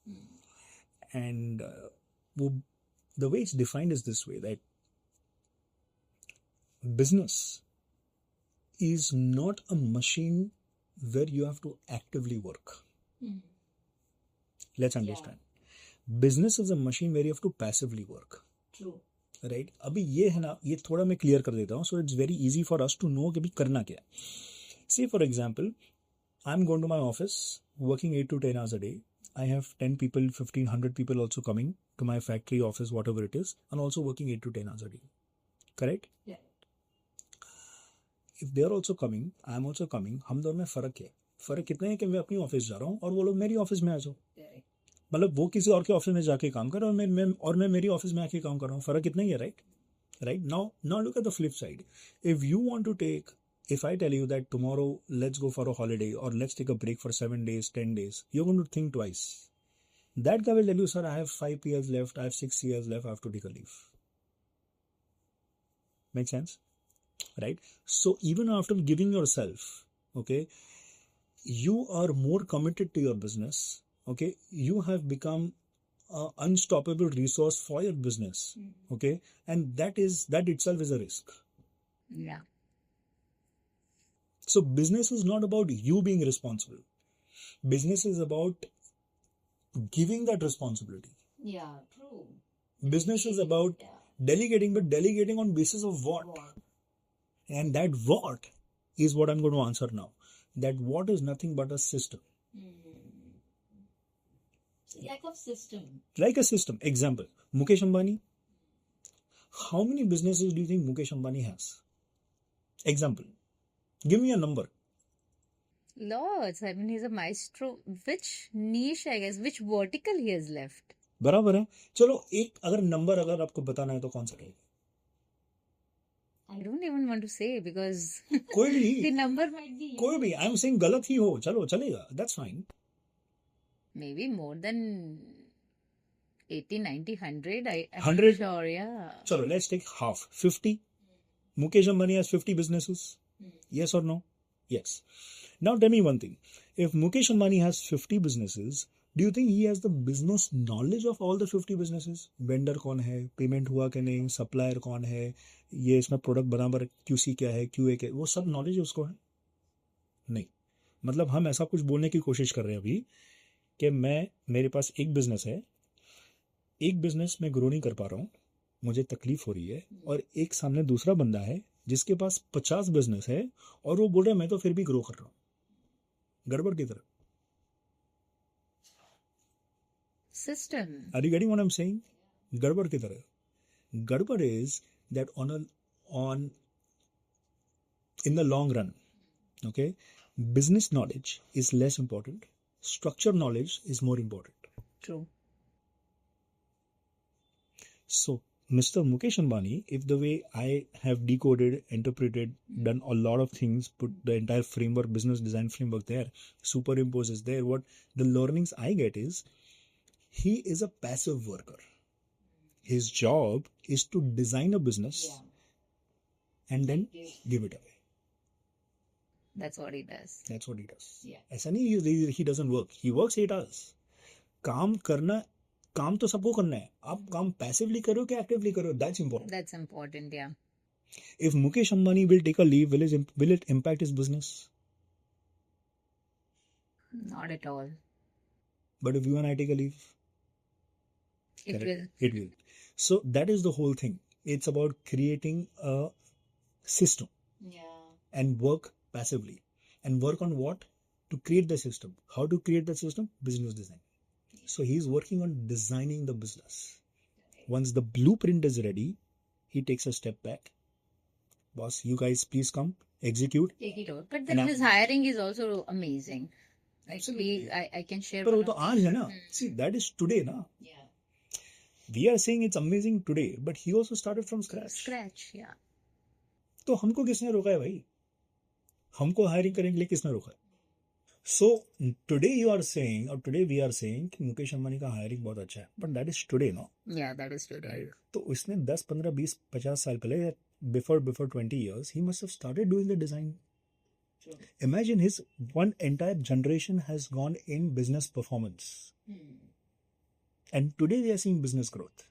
and the way it's defined is this way: that business is not a machine where you have to actively work. Let's understand. Business is a machine where you have to passively work. True. Right अभी ये है ना, ये थोड़ा मैं clear कर देता हूँ, so it's very easy for us to know कि भी करना क्या है. See for example, I am going to my office, working 8 to 10 hours a day. I have 10 people, 1500 people also coming to my factory, office, whatever it is, and also working 8 to 10 hours a day. Correct? Yeah. If they are also coming, I am also coming, हम दोनों में फर्क है. फर्क इतना है कि मैं अपनी ऑफिस जा रहा हूँ और वो लोग मेरी ऑफिस में आ जाओ. मतलब वो किसी और के ऑफिस में जाके काम कर, और मैं मेरी ऑफिस में आके काम कर रहा हूँ. फर्क इतना ही है. Right now look at the flip side. If you want to take, if I tell you that tomorrow let's go for a holiday or let's take a break for 7 days, 10 days, you're going to think twice. That guy will tell you, sir, I have 5 years left, I have 6 years left, I have to take a leave. Make sense? Right? So even after giving yourself, okay, you are more committed to your business. Okay, you have become an unstoppable resource for your business. Okay, and that itself is a risk. Yeah. So business is not about you being responsible. Business is about giving that responsibility. Yeah, true. Business is about delegating, but delegating on basis of what? And that what is what I'm going to answer now. That what is nothing but a system. Like a system. Like a system. Example, Mukesh Ambani. How many businesses do you think Mukesh Ambani has? Example. Give me a number. Lots. I mean, he's a maestro. Which niche, I guess, which vertical he has left? बराबर है. चलो एक अगर number अगर आपको बताना है तो कौन सा रहेगा? I don't even want to say because कोई भी the number might be कोई भी. आई एम सेइंग गलत ही हो, चलो चलेगा, that's fine. maybe more than 80, 90, 100. I'm 100? not sure. Yeah. चलो let's take half, 50. Mukesh Ambani has 50 businesses. Yes or no? Yes. Now tell me one thing. If Mukesh Ambani has 50 businesses, do you think he has the business knowledge of all the 50 businesses? Vendor कौन है, payment हुआ कि नहीं, supplier कौन है, ये इसमें product बराबर QC क्या है, QA क्या है, वो सब नॉलेज उसको है? नहीं. मतलब हम ऐसा कुछ बोलने की कोशिश कर रहे हैं अभी कि मेरे पास एक बिजनेस है, एक बिजनेस में ग्रो नहीं कर पा रहा हूँ, मुझे तकलीफ हो रही है, और एक सामने दूसरा बंदा है जिसके पास 50 बिजनेस है और वो बोल रहा है मैं तो फिर भी ग्रो कर रहा हूँ. गड़बड़ की तरह. System. Are you getting what I'm saying? गड़बड़ की तरह. गड़बड़ is that in the long run, okay, business knowledge is less important. Structure knowledge is more important. True. So Mr. Mukesh Ambani, if the way I have decoded, interpreted, done a lot of things, put the entire framework, business design framework there, superimposes there, what the learnings I get is, he is a passive worker. His job is to design a business and then give it away. That's what he does. That's what he does. Yeah. ऐसा नहीं he doesn't work. He works 8 hours. काम तो सबको करना है. आप काम passively करो कि एक्टिवली करो, that's important. That's important, yeah. If Mukesh Ambani will take a leave, will it impact his business? Not at all. But if you and I take a leave, It will. It will. So that is the whole thing. It's about creating a system and work passively. And work on what? To create the system. How to create the system? Business design. So he's working on designing the business. Once the blueprint is ready, he takes a step back. Boss, you guys please come, execute. Take it over. But then his hiring is also amazing. Actually, I can share. But वो तो आज है ना. See, that is today ना. Yeah. We are saying it's amazing today, but he also started from scratch. Yeah. तो हमको किसने रोका है भाई? हमको हायरिंग करने के लिए किसने रोका है? So today you are saying, or today we are saying कि मुकेश अंबानी का हायरिंग बहुत अच्छा है, but that is today, no? Yeah, that is today. Right? तो उसने 10, 15, 20, 50 साल पहले, before 20 years, he must have started doing the design. Imagine his one entire generation has gone in business performance. And today we are seeing business growth.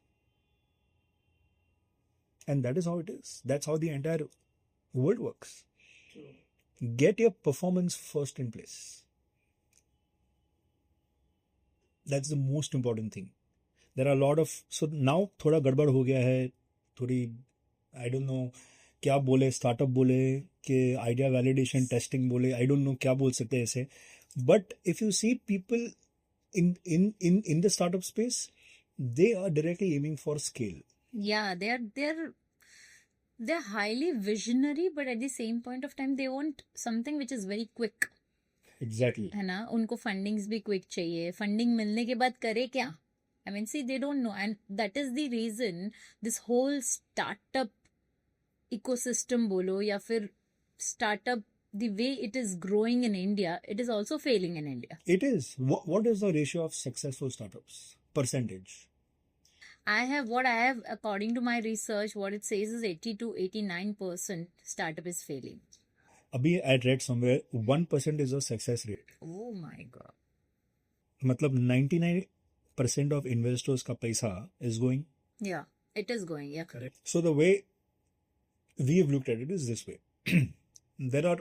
And that is how it is. That's how the entire world works. Get your performance first in place. That's the most important thing. There are a lot of, so now थोड़ा गड़बड़ हो गया है, थोड़ी I don't know क्या बोले, startup बोले कि आइडिया वैलिडेशन टेस्टिंग बोले, I don't know क्या बोल सकते हैं ऐसे. But if you see people in the startup space, they are directly aiming for scale. Yeah, they're highly visionary, but at the same point of time, they want something which is very quick. Exactly. है ना, उनको fundings भी quick चाहिए. Funding मिलने के बाद करे क्या? I mean, see, they don't know, and that is the reason this whole startup ecosystem bolo या फिर startup, the way it is growing in India, it is also failing in India. It is. What is the ratio of successful startups? Percentage? I have according to my research, what it says is 80 to 89% startup is failing. Abhi I read somewhere 1% is a success rate. Oh my God. मतलब 99% of investors का पैसा is going. Yeah, it is going. Yeah. Correct. So the way we have looked at it is this way. There are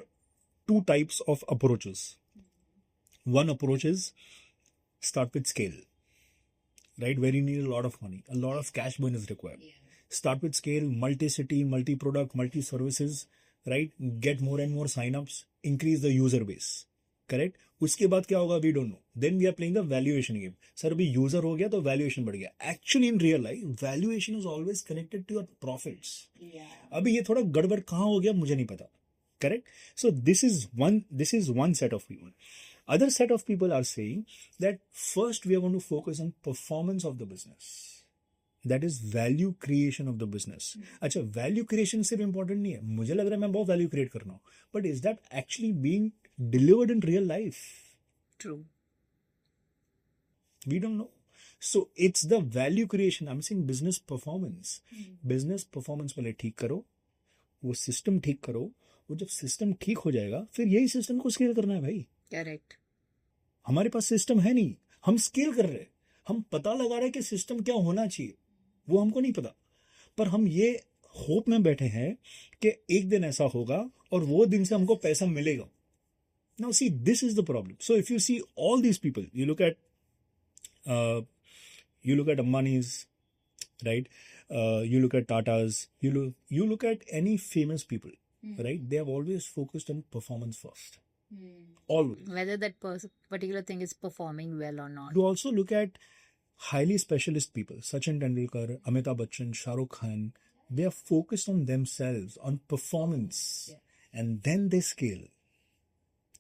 two types of approaches. One approach is start with scale, right? Where you need a lot of money, a lot of cash burn is required. Yeah. Start with scale, multi-city, multi-product, multi-services, right? Get more and more sign-ups, increase the user base, correct? उसके बाद क्या होगा, we don't know. Then we are playing the valuation game. Sir, अभी user हो गया तो valuation बढ़ गया. Actually, in real life, valuation is always connected to your profits. Yeah. अभी ये थोड़ा गड़बड़ कहाँ हो गया मुझे नहीं पता. Correct? So this is one set of people. Other set of people are saying that first we are going to focus on performance of the business. That is value creation of the business. अच्छा, value creation सिर्फ important नहीं है. मुझे लग रहा है मैं बहुत value create कर रहा हूँ. But is that actually being delivered in real life? True. We don't know. So it's the value creation. I'm saying business performance. Business performance पहले ठीक करो, वो system ठीक करो. वो जब सिस्टम ठीक हो जाएगा फिर यही सिस्टम को स्केल करना है भाई. करेक्ट. हमारे पास सिस्टम है नहीं, हम स्केल कर रहे हैं. हम पता लगा रहे हैं कि सिस्टम क्या होना चाहिए, वो हमको नहीं पता, पर हम ये होप में बैठे हैं कि एक दिन ऐसा होगा और वो दिन से हमको पैसा मिलेगा. Now see, this is the problem. So if you see all these people, you look at Ambani's, right? You look at Tata's, you look at any famous people, right? They have always focused on performance first. Always. Whether that particular thing is performing well or not. You also look at highly specialist people, Sachin Tendulkar, Amitabh Bachchan, Shah Rukh Khan. They are focused on themselves, on performance, and then they scale.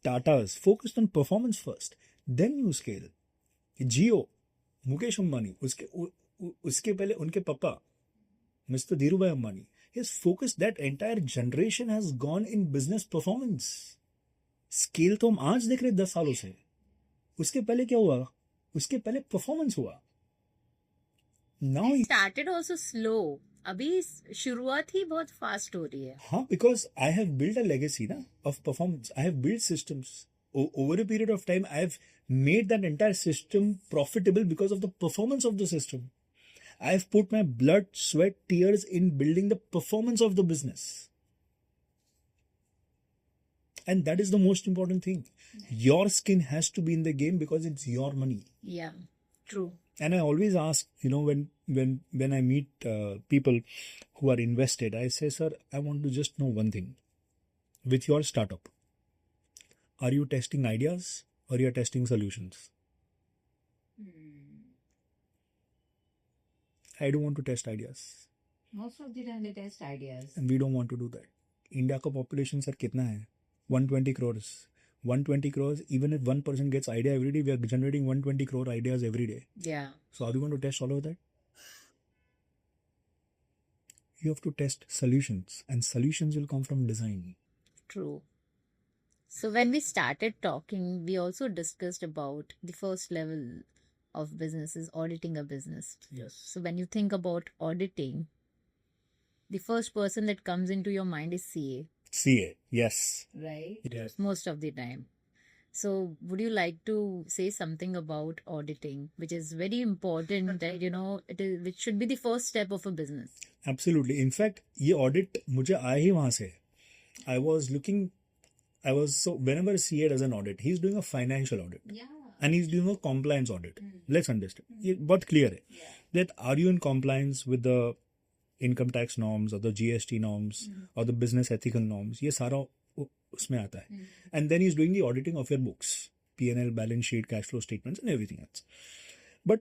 Tata's focused on performance first, then you scale. Jio, Mukesh Ambani, uske pehle unke papa, Mr. Dhirubhai Ambani, his focus, that entire generation has gone in business performance. Scale तो हम आज देख रहे 10 सालों से. उसके पहले क्या हुआ, उसके पहले परफॉर्मेंस हुआ. Now it started also slow. अभी शुरुआत ही बहुत फास्ट हो रही है. हाँ, because I have built a legacy ना of performance. I have built systems over a period of time. I have made that entire system profitable because of the performance of the system. I have put my blood, sweat, tears in building the performance of the business. And that is the most important thing. Your skin has to be in the game because it's your money. Yeah, true. And I always ask, when I meet people who are invested, I say, sir, I want to just know one thing. With your startup, are you testing ideas or you are testing solutions? I don't want to test ideas. Most of the time they test ideas. And we don't want to do that. India का population sir कितना है? 120 crores. 120 crores, even if one person gets idea every day, we are generating 120 crore ideas every day. Yeah. So are we going to test all of that? You have to test solutions, and solutions will come from design. True. So when we started talking, we also discussed about the first level of business is auditing a business. Yes. So when you think about auditing, the first person that comes into your mind is CA, CA, yes. right? Yes. Most of the time. So, would you like to say something about auditing, which is very important, that which should be the first step of a business? Absolutely. In fact, ये audit मुझे आया ही वहाँ से. So whenever CA does an audit, he's doing a financial audit. Yeah. And he's doing a compliance audit. Let's understand. ये बहुत clear है. That are you in compliance with the income tax norms or the GST norms or the business ethical norms? ये सारा उसमें आता है. And then he's doing the auditing of your books, P&L, balance sheet, cash flow statements and everything else. But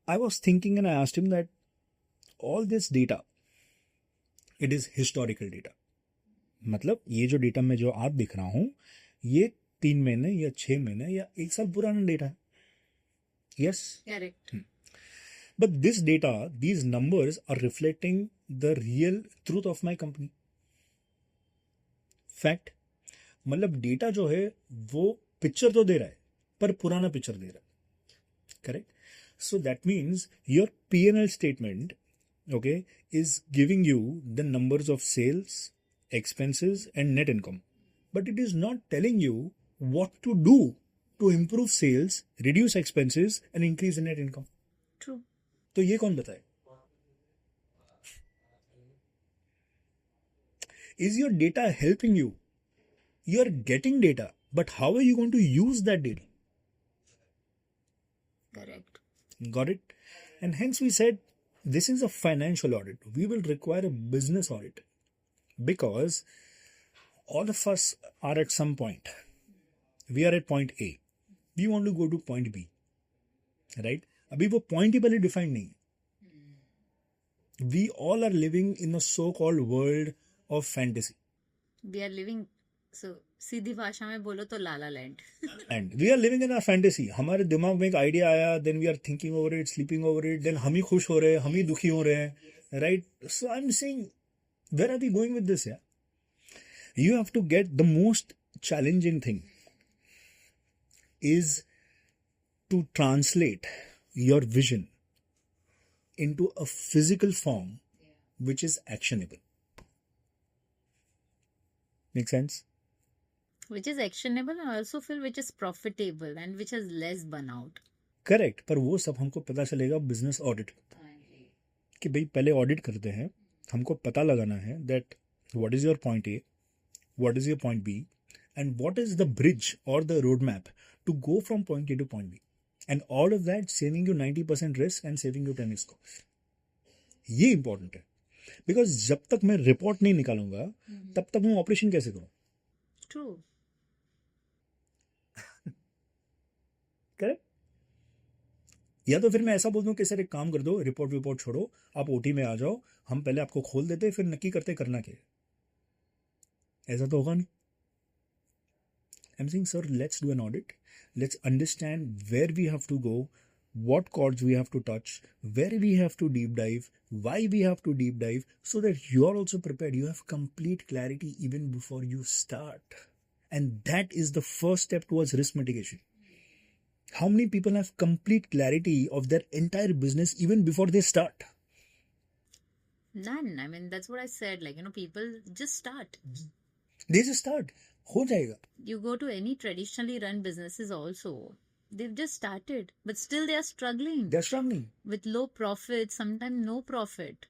I was thinking and I asked him that all this data, it is historical data. मतलब ये जो data में जो आप दिख रहा हूँ ये 3 महीने या 6 महीने या 1 साल पुराना डेटा है. Yes? Correct. But this data, these numbers are reflecting the real truth of my company. Fact. मतलब डेटा जो है वो पिक्चर तो दे रहा है पर पुराना पिक्चर दे रहा है. Correct? So that means your P&L statement, okay, is giving you the numbers of sales, expenses and net income. But it is not telling you what to do to improve sales, reduce expenses and increase the net income. True. तो ये कौन बताए? Is your data helping you? You are getting data, but how are you going to use that data? Correct. Got it? And hence we said, this is a financial audit. We will require a business audit because all of us are at some point. We are at point A. We want to go to point B. Right? अभी वो point ही पहले defined नहीं. We all are living in a so-called world of fantasy. We are living, so सीधी भाषा में बोलो तो लाला land. And we are living in a fantasy. हमारे दिमाग में एक idea आया, then we are thinking over it, sleeping over it, then हम ही खुश हो रहे हैं, हम ही दुखी हो रहे हैं, right? So I'm saying, where are we going with this? Yeah? You have to get the most challenging thing is to translate your vision into a physical form which is actionable. Make sense? Which is actionable and I also feel which is profitable and which has less burnout. Correct. पर वो सब हमको पता चलेगा business audit कि भाई पहले audit करते हैं, हमको पता लगाना है that what is your point A, what is your point B and what is the bridge or the roadmap to go from point A to point B. And all of that saving you 90% risk and saving you 10x cost. ये important है. Because जब तक मैं report नहीं निकालूंगा तब तक मैं ऑपरेशन कैसे करूं? True. करेक्ट. या तो फिर मैं ऐसा बोल दूं कि सर एक काम कर दो, रिपोर्ट छोड़ो, आप ओटी में आ जाओ, हम पहले आपको खोल देते फिर नक्की करते करना क्या. ऐसा तो होगा नहीं. I'm saying, sir, let's do an audit. Let's understand where we have to go, what chords we have to touch, where we have to deep dive, why we have to deep dive, so that you are also prepared. You have complete clarity even before you start. And that is the first step towards risk mitigation. How many people have complete clarity of their entire business even before they start? None. I mean, that's what I said. Like, people just start. They just start. हो जाएगा. You go to any traditionally run businesses also. They've just started, but still they are struggling. They're struggling. With low profit, sometimes no profit.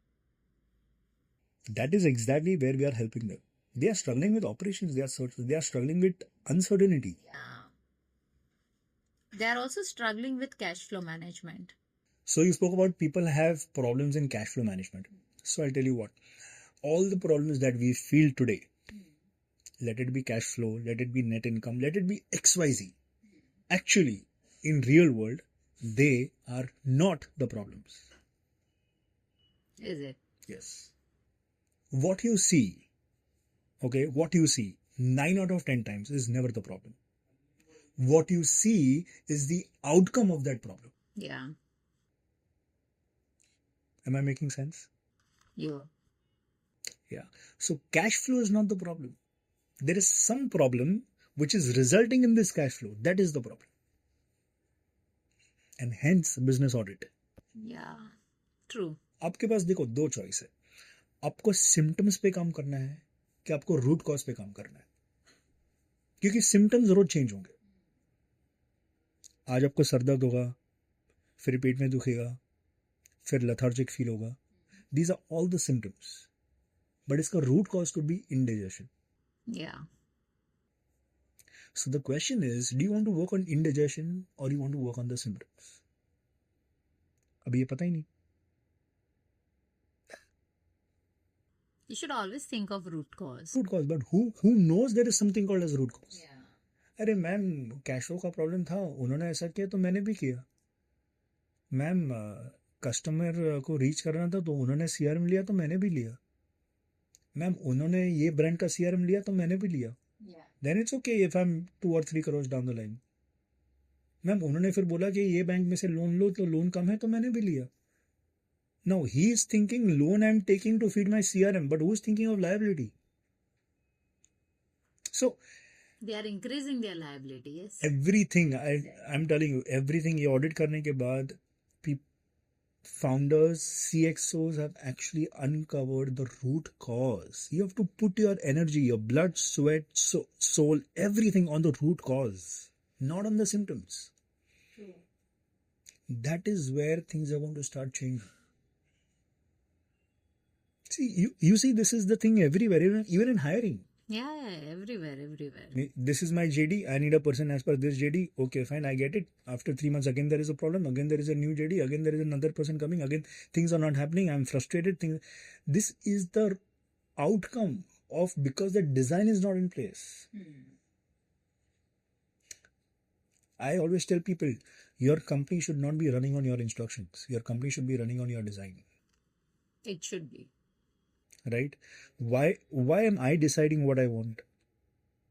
That is exactly where we are helping them. They are struggling with operations. They are struggling with uncertainty. Yeah. They are also struggling with cash flow management. So you spoke about people have problems in cash flow management. So I'll tell you what. All the problems that we feel today, let it be cash flow, let it be net income, let it be XYZ. Actually, in real world, they are not the problems. Is it? Yes. What you see, 9 out of 10 times is never the problem. What you see is the outcome of that problem. Yeah. Am I making sense? You. Yeah. So cash flow is not the problem. There is some problem which is resulting in this cash flow. That is the problem. And hence business audit. Yeah. True. आपके पास देखो 2 choice है. आपको symptoms पे काम करना है कि आपको रूट कॉज पे काम करना है? क्योंकि सिम्टम्स रोज चेंज होंगे. आज आपको सर दर्द होगा, फिर पेट में दुखेगा, फिर लेथार्जिक फील होगा. These are all the symptoms, but इसका root cause could be indigestion. Yeah. So the question is, do you want to work on indigestion or you want to work on the symptoms? अभी ये पता ही नहीं. You should always think of root cause. Root cause, but who knows there is something called as root cause? Yeah. अरे ma'am cash flow का problem था, उन्होंने ऐसा किया तो मैंने भी किया. मैम कस्टमर को रीच करना था तो उन्होंने सीआरएम लिया तो मैंने भी लिया. मैम उन्होंने ये ब्रांड का सीआरएम लिया तो मैंने भी लिया. Then it's okay if I am 2 or 3 crores down the line. Ma'am उन्होंने फिर बोला कि ये बैंक में से लोन लो तो लोन कम है तो मैंने भी लिया. Now he is thinking loan I'm taking to feed my CRM, but who is thinking of liability? So They are increasing their liability, yes. everything I'm telling you, everything ये audit करने के बाद founders, CXOs have actually uncovered the root cause. You have to put your energy, your blood, sweat, soul, everything on the root cause, not on the symptoms. True. That is where things are going to start changing. See, you see, this is the thing everywhere, even in hiring. Yeah, everywhere. This is my JD. I need a person as per this JD. Okay, fine, I get it. After 3 months, again there is a problem. Again there is a new JD. Again there is another person coming. Again things are not happening. I'm frustrated. This is the outcome of because the design is not in place. I always tell people, your company should not be running on your instructions. Your company should be running on your design. It should be. Right? Why am I deciding what I want?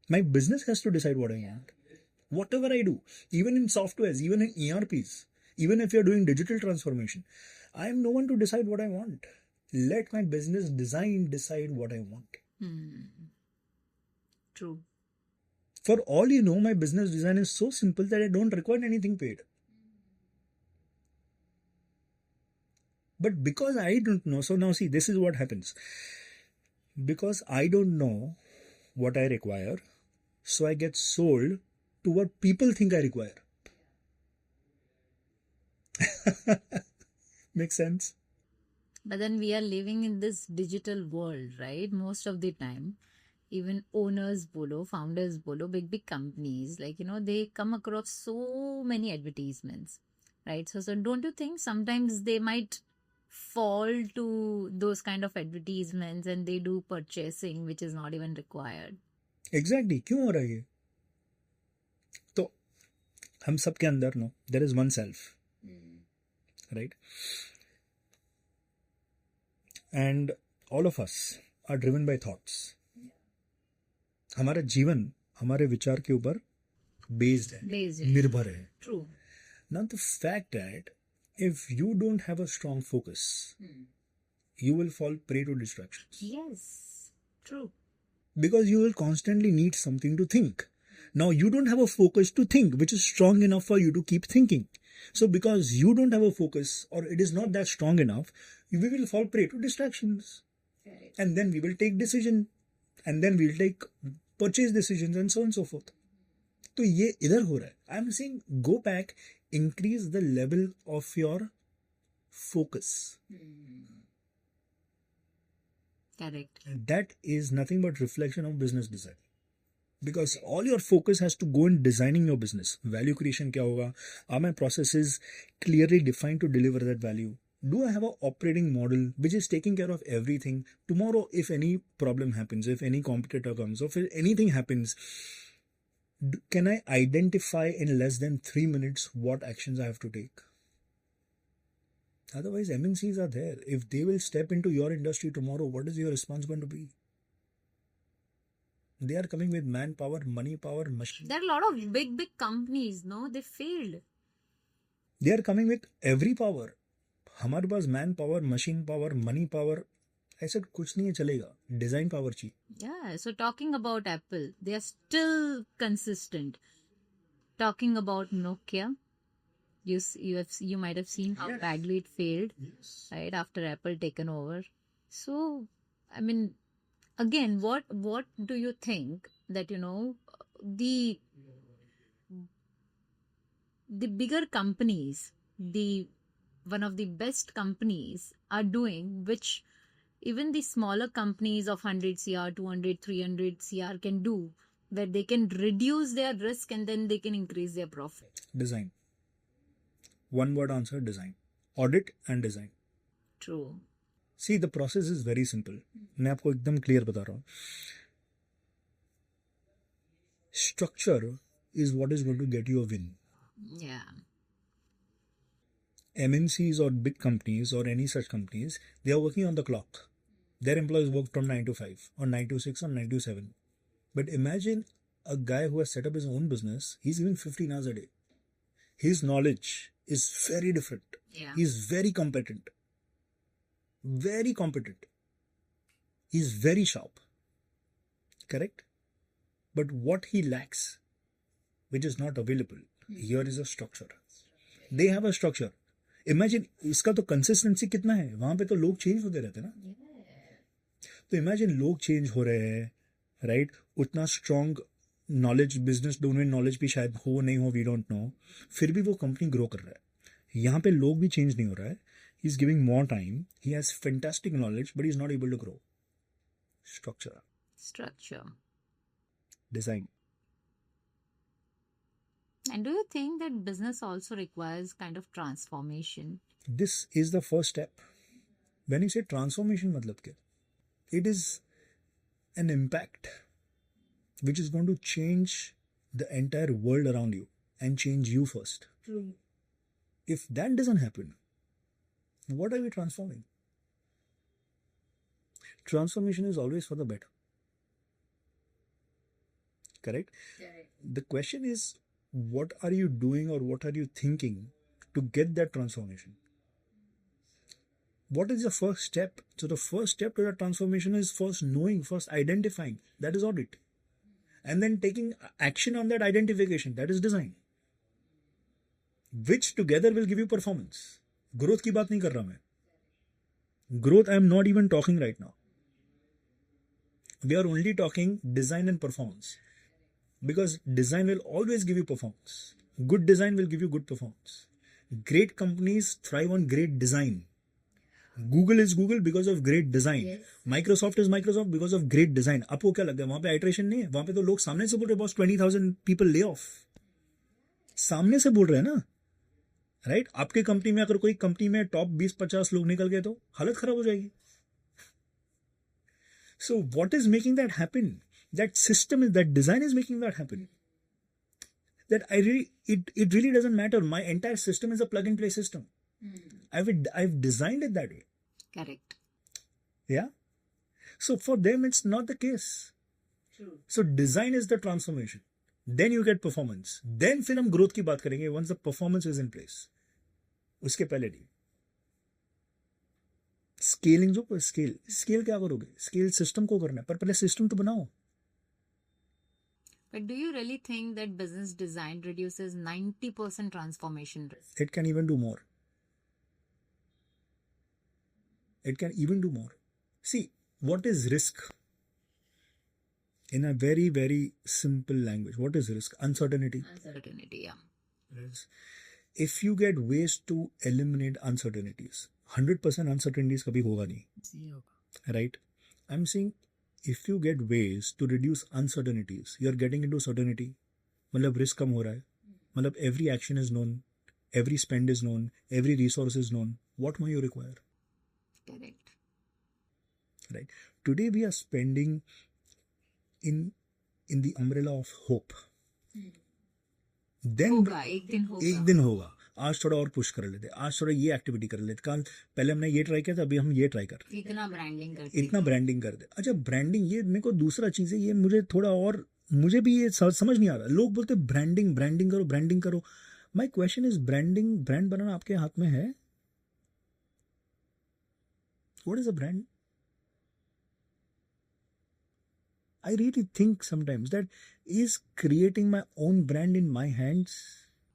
My business has to decide what I want. Whatever I do, even in softwares, even in ERPs, even if you're doing digital transformation, I am no one to decide what I want. Let my business design decide what I want. True. For all you know, my business design is so simple that I don't require anything paid. But because I don't know, so now see, this is what happens. Because I don't know what I require, so I get sold to what people think I require. Makes sense? But then we are living in this digital world, right? Most of the time, even owners bolo, founders bolo, big companies, like, they come across so many advertisements, right? So don't you think sometimes they might fall to those kind of advertisements and they do purchasing which is not even required? Exactly. क्यों हो रहा है ये? तो हम सब के अंदर no there is one self, right? And all of us are driven by thoughts. हमारा जीवन हमारे विचार के ऊपर based है, निर्भर है. True. Now the fact that if you don't have a strong focus, you will fall prey to distractions. Yes, true. Because you will constantly need something to think. Now you don't have a focus to think, which is strong enough for you to keep thinking. So because you don't have a focus, or it is not that strong enough, we will fall prey to distractions. Correct. And then we will take decision. And then we will take purchase decisions and so on and so forth. तो ये इधर हो रहा है. I'm saying go back, increase the level of your focus. Correct. That is nothing but reflection of business design. Because all your focus has to go in designing your business. Value creation क्या होगा? Are my processes clearly defined to deliver that value? Do I have an operating model which is taking care of everything? Tomorrow, if any problem happens, if any competitor comes, or if anything happens, can I identify in less than 3 minutes what actions I have to take? Otherwise, MNCs are there. If they will step into your industry tomorrow, what is your response going to be? They are coming with manpower, money power, machine. There are a lot of big companies, no? They failed. They are coming with every power. हमारे पास man power, machine power, money power, ऐसा कुछ नहीं चलेगा. Design power चाहिए. Yeah, so talking about Apple, they are still consistent. Talking about Nokia, you might have seen how badly it failed, right, after Apple taken over. So I mean, again, what do you think that, the bigger companies, the one of the best companies are doing, which even the smaller companies of 100 cr, 200, 300 cr can do, where they can reduce their risk and then they can increase their profit? Design. One word answer, design. Audit and design. True. See, the process is very simple. मैं आपको एकदम clear बता रहा हूँ. Structure is what is going to get you a win. Yeah. MNCs or big companies or any such companies, they are working on the clock. Their employees work from 9 to 5 or 9 to 6 or 9 to 7. But imagine a guy who has set up his own business, he's giving 15 hours a day. His knowledge is very different. Yeah. He's very competent. Very competent. He's very sharp. Correct? But what he lacks, which is not available, here is a structure. They have a structure. Imagine, इसका तो consistency कितना है? वहां पे तो लोग change होते रहते हैं ना. तो imagine लोग change हो रहे हैं, right? उतना strong knowledge, business domain knowledge भी शायद हो नहीं हो, we don't know. फिर भी वो company grow कर रहा है. यहाँ पे लोग भी change नहीं हो रहा है. He's giving more time. He has fantastic knowledge, but he's not able to grow. Structure. Design. And do you think that business also requires kind of transformation? This is the first step. When you say transformation, matlab kya? It is an impact which is going to change the entire world around you and change you first. True. If that doesn't happen, what are we transforming? Transformation is always for the better. Correct? Correct. The question is, what are you doing or what are you thinking to get that transformation? What is the first step? So the first step to that transformation is first knowing, first identifying. That is audit. And then taking action on that identification. That is design. Which together will give you performance. Growth की बात नहीं कर रहा मैं. Growth I am not even talking right now. We are only talking design and performance. Because design will always give you performance. Good design will give you good performance. Great companies thrive on great design. Google is Google because of great design. Yes. Microsoft is Microsoft because of great design. आपको क्या लगता है वहां पे iteration नहीं है? वहां पे तो लोग सामने से बोल रहे बॉस 20,000 people lay off. सामने से बोल रहे हैं ना, राइट? आपके कंपनी में अगर कोई कंपनी में टॉप 20-50 लोग निकल गए तो हालत खराब हो जाएगी. So what is making that happen? That system is, that design is making that happen. That it really doesn't matter. My entire system is a plug and play system. I've designed it that way. Correct. Yeah. So for them, it's not the case. True. So design is the transformation. Then you get performance. Then फिर हम growth की बात करेंगे once the performance is in place. उसके पहले नहीं. Scaling जो scale क्या करोगे? Scale system को करना है, पर पहले system तो बनाओ. But do you really think that business design reduces 90% transformation risk? It can even do more. It can even do more. See, what is risk? In a very, very simple language, what is risk? Uncertainty. Uncertainty, yeah. Yes. If you get ways to eliminate uncertainties, 100% uncertainties kabhi hoga nahi. Right? I'm saying if you get ways to reduce uncertainties, you're getting into certainty. मतलब risk कम हो रहा है. मतलब every action is known, every spend is known, every resource is known. What more you require? Correct. Right. Today we are spending in the umbrella of hope. Then होगा, एक दिन होगा. एक दिन होगा. आज थोड़ा और पुश कर लेते, आज थोड़ा ये एक्टिविटी कर लेते. कल पहले हमने ये ट्राई किया था, अभी हम ये ट्राई कर रहे हैं. इतना ब्रांडिंग कर दे. अच्छा, ब्रांडिंग ये मेरे को दूसरा चीज है, ये मुझे थोड़ा और, मुझे भी ये समझ नहीं आ रहा. लोग बोलते ब्रांडिंग करो. माय क्वेश्चन इज, ब्रांड बनाना आपके हाथ में है? What is a brand? I really think sometimes that is creating my own brand in my hands.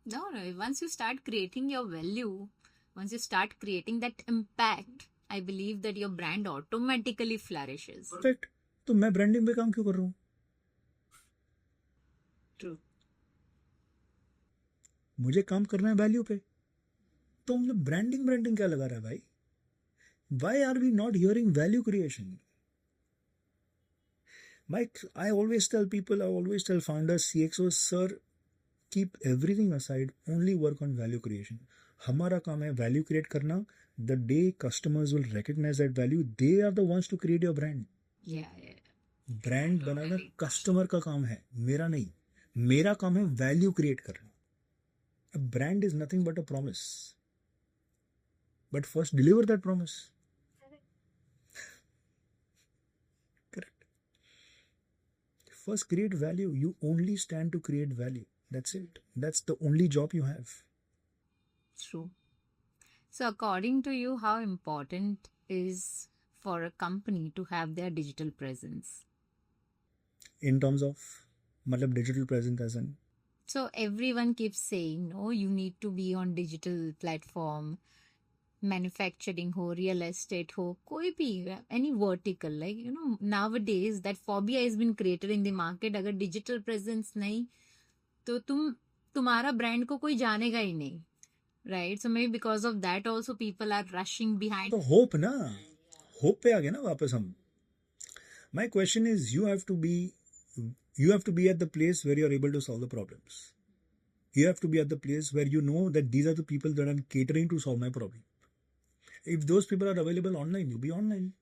No. Once you start creating your value, once you start creating that impact I believe that your brand automatically flourishes. Perfect. तो मैं branding पे काम क्यों कर रहा हूँ? True. मुझे काम करना है वैल्यू पे, तो मुझे ब्रांडिंग क्या लगा रहा है भाई? Why are we not hearing value creation? Mike, I always tell people, I always tell founders, CXOs, sir, keep everything aside, only work on value creation. हमारा काम है वैल्यू क्रिएट करना. The day customers will recognize that value, they are the ones to create your brand. Yeah. Brand banana customer का काम है, मेरा नहीं. मेरा काम है वैल्यू क्रिएट करना. A brand is nothing but a promise. But first deliver that promise. Correct. First create value. You only stand to create value. That's it. That's the only job you have. True. So according to you, how important is for a company to have their digital presence? In terms of matlab digital presence as in, So everyone keeps saying, no, you need to be on digital platform, manufacturing ho, real estate ho, koi bhi, any vertical. Like, nowadays that phobia has been created in the market. अगर digital presence नहीं, तो तुम्हारा brand को कोई जानेगा ही नहीं. Right? So maybe because of that also people are rushing behind. तो hope ना, hope पे आ गए ना वापस हम. My question is, you have to be at the place where you are able to solve the problems. You have to be at the place where you know that these are the people that I'm catering to solve my problem. If those people are available online, you be online.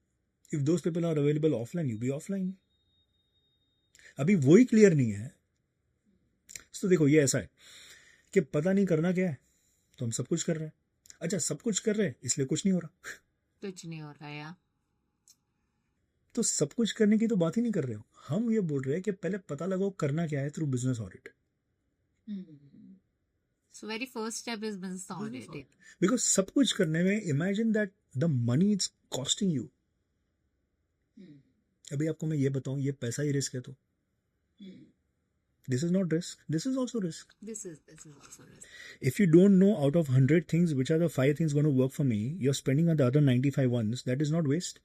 If those people are available offline, you be offline. अभी वही clear नहीं है. तो देखो ये ऐसा है कि पता नहीं करना क्या है, तो हम सब कुछ कर रहे हैं. अच्छा, सब कुछ कर रहे हैं इसलिए कुछ नहीं हो रहा. कुछ नहीं हो रहा यार. तो सब कुछ करने की तो बात ही नहीं कर रहे हो. हम ये बोल रहे हैं कि पहले पता लगाओ करना क्या है through business audit. So very first step is business audit. Because सब कुछ करने में imagine that the money it's costing you. अभी आपको मैं ये बताऊं, ये पैसा ही रिस्क है. तो this is not risk, this is also risk. This is also risk. If you don't know out of 100 things which are the 5 things going to work for me, you're spending on the other 95 ones. That is not waste.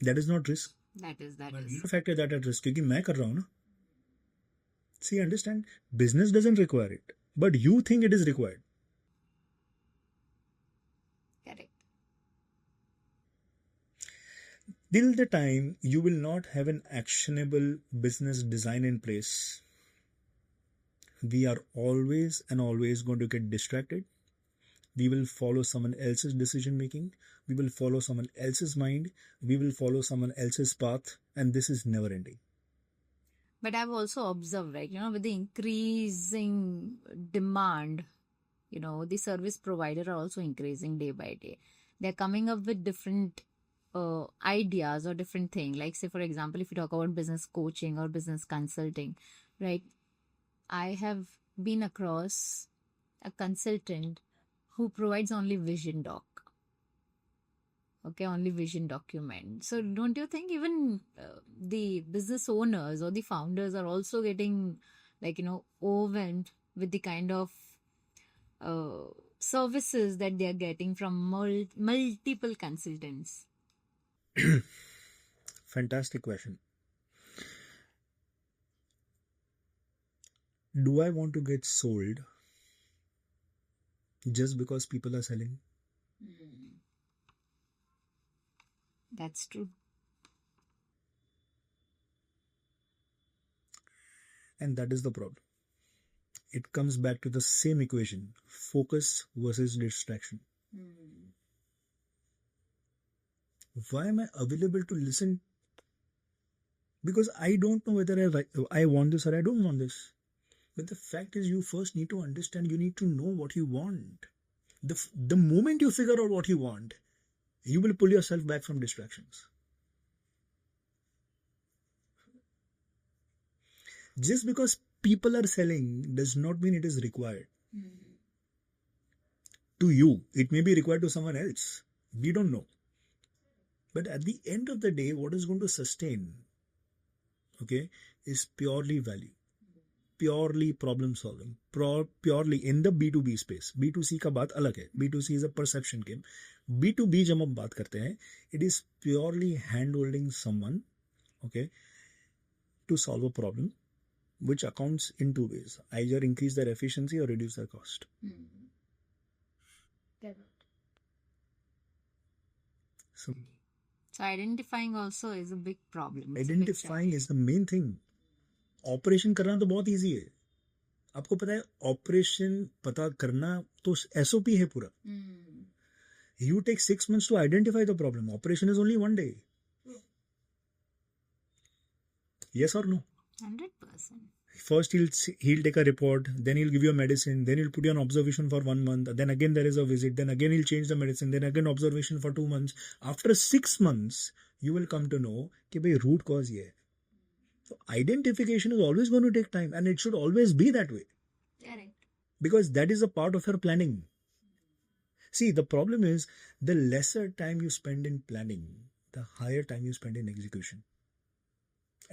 That is not risk. That is. The fact is that at risk क्योंकि मैं कर रहा हूँ ना. See, understand, business doesn't require it, but you think it is required. Correct. Till the time you will not have an actionable business design in place, we are always going to get distracted. We will follow someone else's decision making. We will follow someone else's mind. We will follow someone else's path, and this is never ending. But I've also observed, right, with the increasing demand, the service provider are also increasing day by day. They're coming up with different ideas or different things. Like, say, for example, if you talk about business coaching or business consulting, right? I have been across a consultant who provides only vision doc. Okay, only vision document. So don't you think even the business owners or the founders are also getting overwhelmed with the kind of services that they are getting from multiple consultants? Fantastic question. Do I want to get sold just because people are selling? That's true. And that is the problem. It comes back to the same equation, focus versus distraction. Why am I available to listen? Because I don't know whether I want this or I don't want this. But the fact is, you first need to understand, you need to know what you want. The moment you figure out what you want, you will pull yourself back from distractions. Just because people are selling does not mean it is required. To you, it may be required to someone else. We don't know. But at the end of the day, what is going to sustain, is purely value. Purely problem solving, purely in the B2B space. B2C का बात अलग है. B2C is a perception game. B2B जब हम बात करते हैं, it is purely hand holding someone, okay, to solve a problem which accounts in two ways: either increase their efficiency or reduce their cost. So identifying also is a big problem. identifying is the main thing. Operation करना तो बहुत easy है. आपको पता है operation पता करना तो SOP है पूरा. You take 6 months to identify the problem. Operation is only 1 day. Yes or no? 100%. First he'll take a report, then he'll give you a medicine, then he'll put you on observation for 1 month, then again there is a visit, then again he'll change the medicine, then again observation for 2 months. After 6 months, you will come to know कि भाई root cause ये है. So identification is always going to take time, and it should always be that way. Correct. Because that is a part of your planning. See, the problem is the lesser time you spend in planning, the higher time you spend in execution.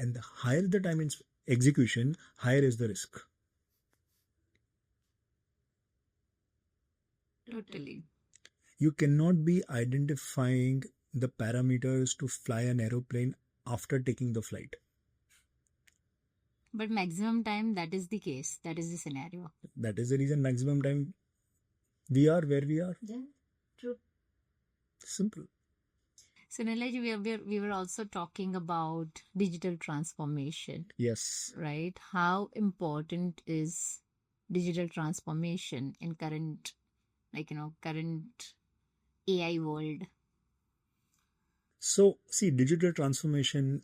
And the higher the time in execution, higher is the risk. Totally. You cannot be identifying the parameters to fly an aeroplane after taking the flight. But maximum time, that is the case. That is the scenario. That is the reason maximum time we are where we are. Yeah, true. Simple. So, Nilay, we were also talking about digital transformation. Yes. Right? How important is digital transformation in current AI world? So, see, digital transformation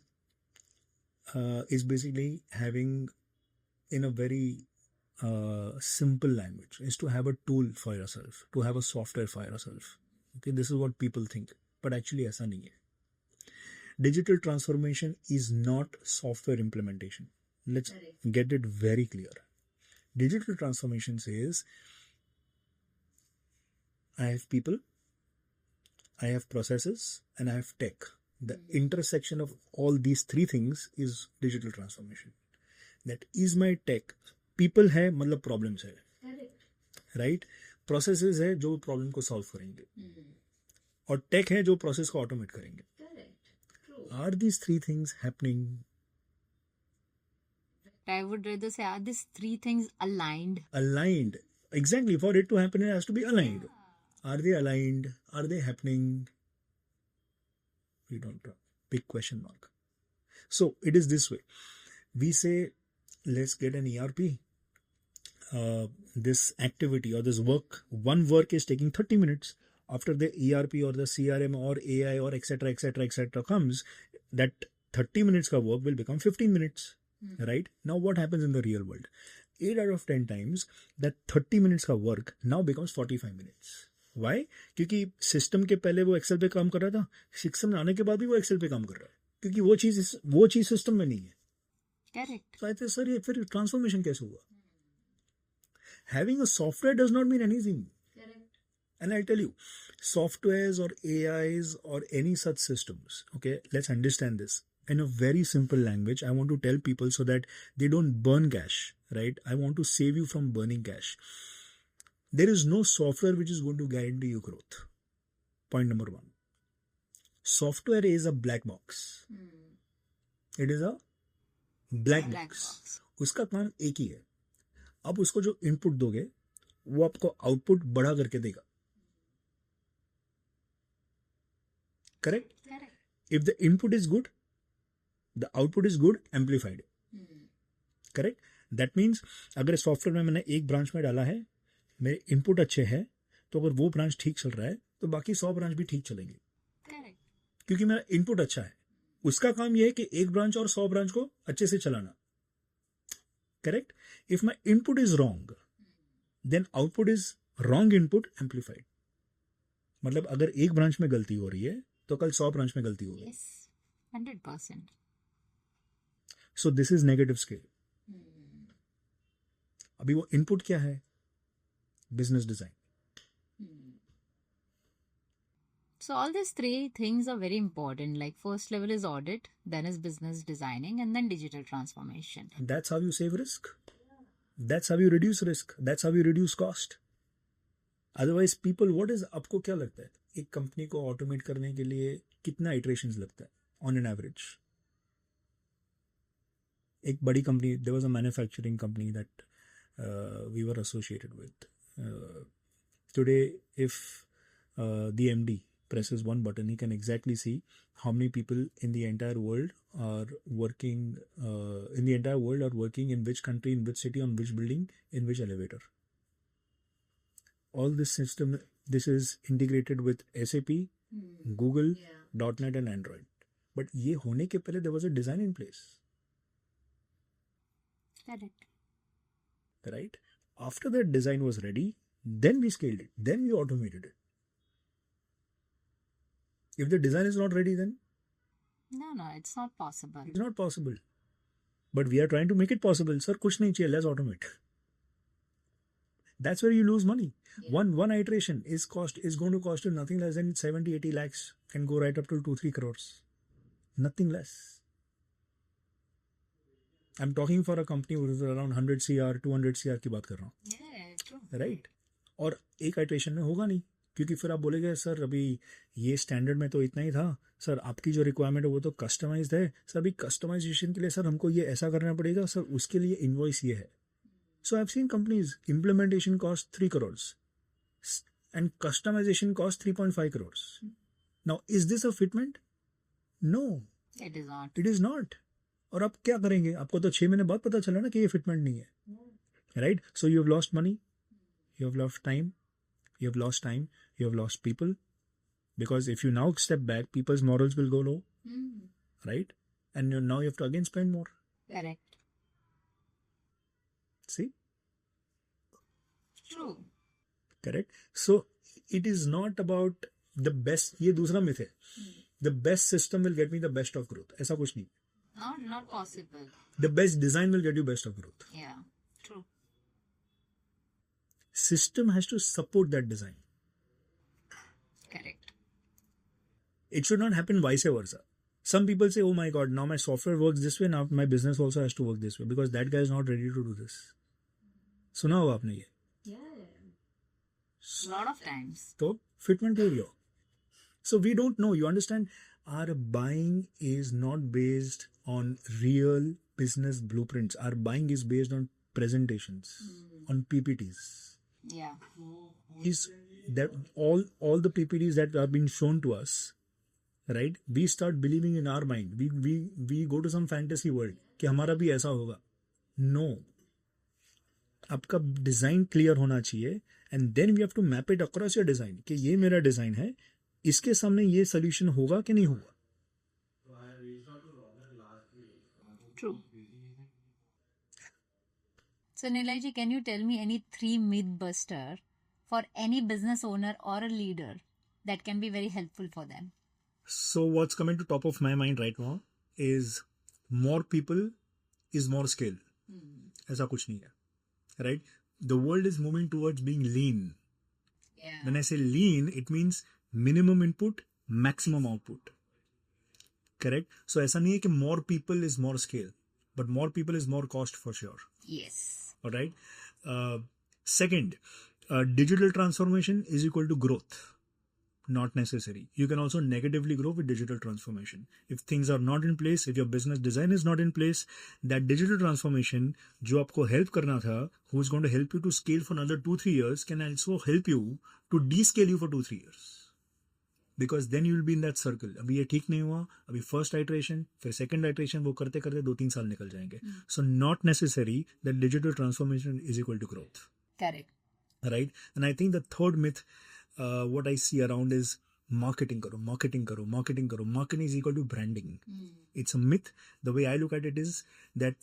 is basically having, in a very simple language, is to have a tool for yourself, to have a software for yourself. Okay, this is what people think, but actually ऐसा नहीं है. Digital transformation is not software implementation. Let's get it very clear. Digital transformation says, I have people, I have processes, and I have tech. The intersection of all these three things is digital transformation. That is my tech. People है मतलब problems है. Right? Processes है जो problem को solve करेंगे. और tech है जो process को automate करेंगे. Are these three things happening? I would rather say, are these three things aligned? Aligned. Exactly. For it to happen, it has to be aligned. Are they aligned? Are they happening? We don't know. Big question mark. So it is this way. We say, let's get an ERP. This activity or this work, one work is taking 30 minutes. After the ERP or the CRM or AI or etc. comes, that 30 minutes ka work will become 15 minutes. Right? Now what happens in the real world? 8 out of 10 times, that 30 minutes का work now becomes 45 minutes. Why? क्योंकि system के पहले वो Excel पे काम कर रहा था, सिस्टम आने के बाद भी वो एक्सेल पे काम कर रहा है, क्योंकि वो चीज सिस्टम में नहीं है. करेक्ट. तो आई थिंक सर ये फिर ट्रांसफॉर्मेशन कैसे हुआ? Having a software does not mean anything. Correct. And I'll tell you, softwares or AIs or any such systems, okay, let's understand this. In a very simple language, I want to tell people so that they don't burn cash, right? I want to save you from burning cash. There is no software which is going to guarantee you growth. Point number one. Software is a black box. It is a black box. उसका काम एक ही है. अब उसको जो input दोगे वो आपको आउटपुट बढ़ा करके देगा. Correct? If the input is good, the output is good, amplified. Correct? That means अगर सॉफ्टवेयर में मैंने एक ब्रांच में डाला है, मेरे इनपुट अच्छे हैं, तो अगर वो ब्रांच ठीक चल रहा है तो बाकी 100 ब्रांच भी ठीक चलेंगे. क्योंकि मेरा इनपुट अच्छा है. उसका काम यह है कि एक ब्रांच और 100 ब्रांच को अच्छे से चलाना. Correct? If my input is wrong, then output is wrong input amplified. मतलब अगर एक ब्रांच में गलती हो रही है तो कल 100 ब्रांच में गलती होगी. 100%. So this is negative scale. अभी वो इनपुट क्या है? Business design. So all these three things are very important. Like first level is audit, then is business designing, and then digital transformation. That's how you save risk. That's how you reduce risk. That's how you reduce cost. Otherwise, people, what is, आपको क्या लगता है एक company को automate करने के लिए कितना इटरेशंस लगता है ऑन एन एवरेज? एक बड़ी company, there was a manufacturing company that we were associated with. Today, if the MD presses one button, he can exactly see how many people in the entire world are working in which country, in which city, on which building, in which elevator. All this system, this is integrated with SAP, Google, .NET and Android. But ये होने के पहले there was a design in place. Correct. Right? After that design was ready, then we scaled it. Then we automated it. If the design is not ready, then No, it's not possible. it's not possible. But we are trying to make it possible. Sir, kuch nahi chahiye, let's automate. That's where you lose money. Yeah. One iteration is going to cost you nothing less than 70-80 lakhs. Can go right up to 2-3 crores. Nothing less. I'm talking for a company who is around 100 CR, 200 CR की बात कर रहा हूँ. Yeah, true. Right. और एक iteration में होगा नहीं, क्योंकि फिर आप बोलेंगे सर अभी ये स्टैंडर्ड में तो इतना ही था, सर आपकी जो रिक्वायरमेंट है वो तो कस्टमाइज्ड है, सर अभी कस्टमाइजेशन के लिए सर हमको ये ऐसा करना पड़ेगा, सर उसके लिए इनवॉइस ये है. So I have seen companies implementation cost 3 crores and customization cost 3.5 crores. Now is this a fitment? No, It is not. it is not. और आप क्या करेंगे? आपको तो 6 महीने बाद पता चला ना कि ये फिटमेंट नहीं है. Right? So you have lost money, you have lost time, you have lost people, because if you now step back, people's morals will go low, right? And now you have to again spend more. Correct. See? True. Correct? So it is not about the best. ये दूसरा myth है. The best system will get me the best of growth. ऐसा कुछ नहीं. Not possible. The best design will get you best of growth. Yeah, true. System has to support that design. Correct. It should not happen vice versa. Some people say, oh my god, now my software works this way, now my business also has to work this way, because that guy is not ready to do this. सुना होगा आपने ये? Yeah. Lot of times. तो fitment हो गया. So we don't know, you understand, our buying is not based on real business blueprints. Our buying is based on presentations, on PPTs. Yeah. Is that all the PPTs that are being shown to us, right? We start believing in our mind. We go to some fantasy world कि हमारा भी ऐसा होगा. No. आपका design clear होना चाहिए, and then we have to map it across your design कि ये मेरा डिजाइन है, इसके सामने ये सोल्यूशन होगा कि नहीं होगा. True. So Nilay ji, can you tell me any 3 myth buster for any business owner or a leader that can be very helpful for them? So what's coming to top of my mind right now is more people is more scale. ऐसा कुछ नहीं है. Right? The world is moving towards being lean. Yeah. When I say lean, it means minimum input, maximum output. Correct? So ऐसा नहीं है कि more people is more scale, but more people is more cost for sure. Yes. All right. Second, digital transformation is equal to growth. Not necessary. You can also negatively grow with digital transformation. If things are not in place, if your business design is not in place, that digital transformation जो आपको help करना था, who is going to help you to scale for another 2-3 years, can also help you to descale you for 2-3 years. Because then you will be in that circle. अभी ये ठीक नहीं हुआ, अभी first iteration, फिर second iteration, वो करते करते 2-3 साल निकल जाएंगे. So not necessary that digital transformation is equal to growth. Correct. Right? And I think the third myth, what I see around is marketing karo. Marketing is equal to branding. It's a myth. The way I look at it is that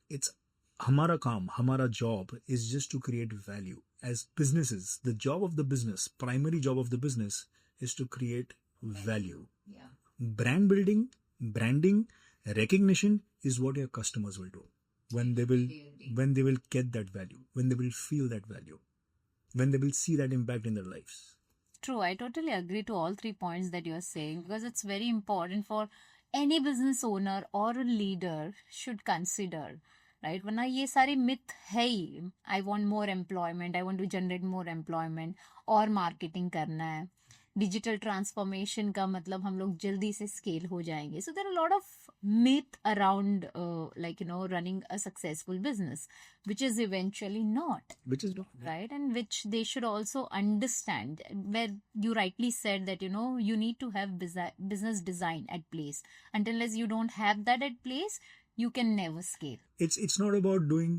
it's hamara kaam, hamara job is just to create value. As businesses, the job of the business, primary job of the business is to create value. Yeah. Brand building, branding, recognition is what your customers will do when they will get that value, when they will feel that value, when they will see that impact in their lives. True, I totally agree to all 3 points that you're saying, because it's very important for any business owner or a leader should consider, right, वरना ये सारे myth है ही. I want more employment, I want to generate more employment, और marketing करना है. Digital transformation का मतलब हम लोग जल्दी से स्केल हो जाएंगे. So there are lot of myth around running a successful business, which is eventually not, Which is not. right? And which they should also understand, where you rightly said that you need to have business design at place. Unless you don't have that at place, you can never scale. It's not about doing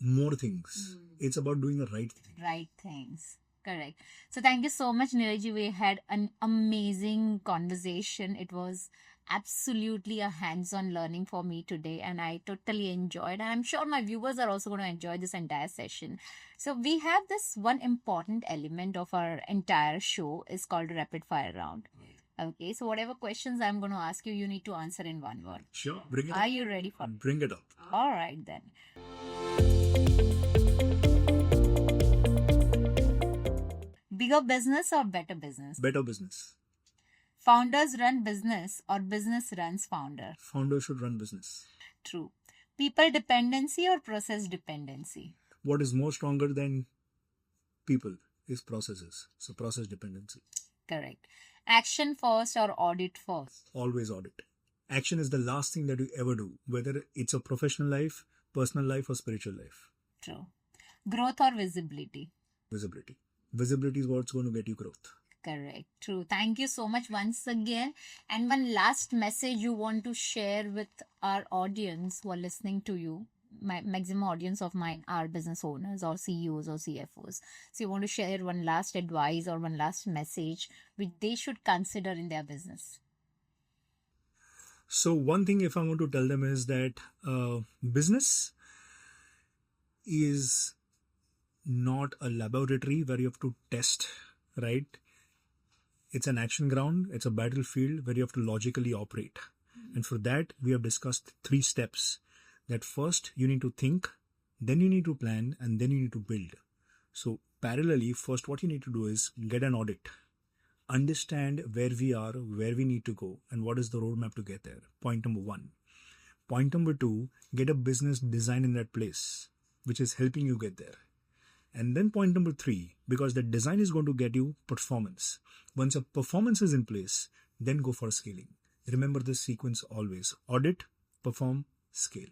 more things. It's about doing the right thing. Right things. Correct. So thank you so much, Niraj. We had an amazing conversation. It was absolutely a hands-on learning for me today, and I totally enjoyed. And I'm sure my viewers are also going to enjoy this entire session. So we have this one important element of our entire show is called rapid fire round. Okay, so whatever questions I'm going to ask you, you need to answer in one word. Sure, bring it up. Are you ready for it? Bring it up. All right then. Bigger business or better business? Better business. Founders run business or business runs founder? Founder should run business. True. People dependency or process dependency? What is more stronger than people is processes. So process dependency. Correct. Action first or audit first? Always audit. Action is the last thing that you ever do, whether it's a professional life, personal life, or spiritual life. True. Growth or visibility? Visibility. Visibility is what's going to get you growth. Correct. True. Thank you so much once again. And one last message you want to share with our audience who are listening to you, my maximum audience of mine are business owners or CEOs or CFOs. So you want to share one last advice or one last message which they should consider in their business. So one thing if I want to tell them is that business is not a laboratory where you have to test, right? It's an action ground. It's a battlefield where you have to logically operate. And for that, we have discussed 3 steps. That first, you need to think, then you need to plan, and then you need to build. So parallelly, first what you need to do is get an audit. Understand where we are, where we need to go, and what is the roadmap to get there. Point number 1. Point number 2, get a business design in that place, which is helping you get there. And then point number 3, because the design is going to get you performance. Once a performance is in place, then go for scaling. Remember this sequence always. Audit, perform, scale.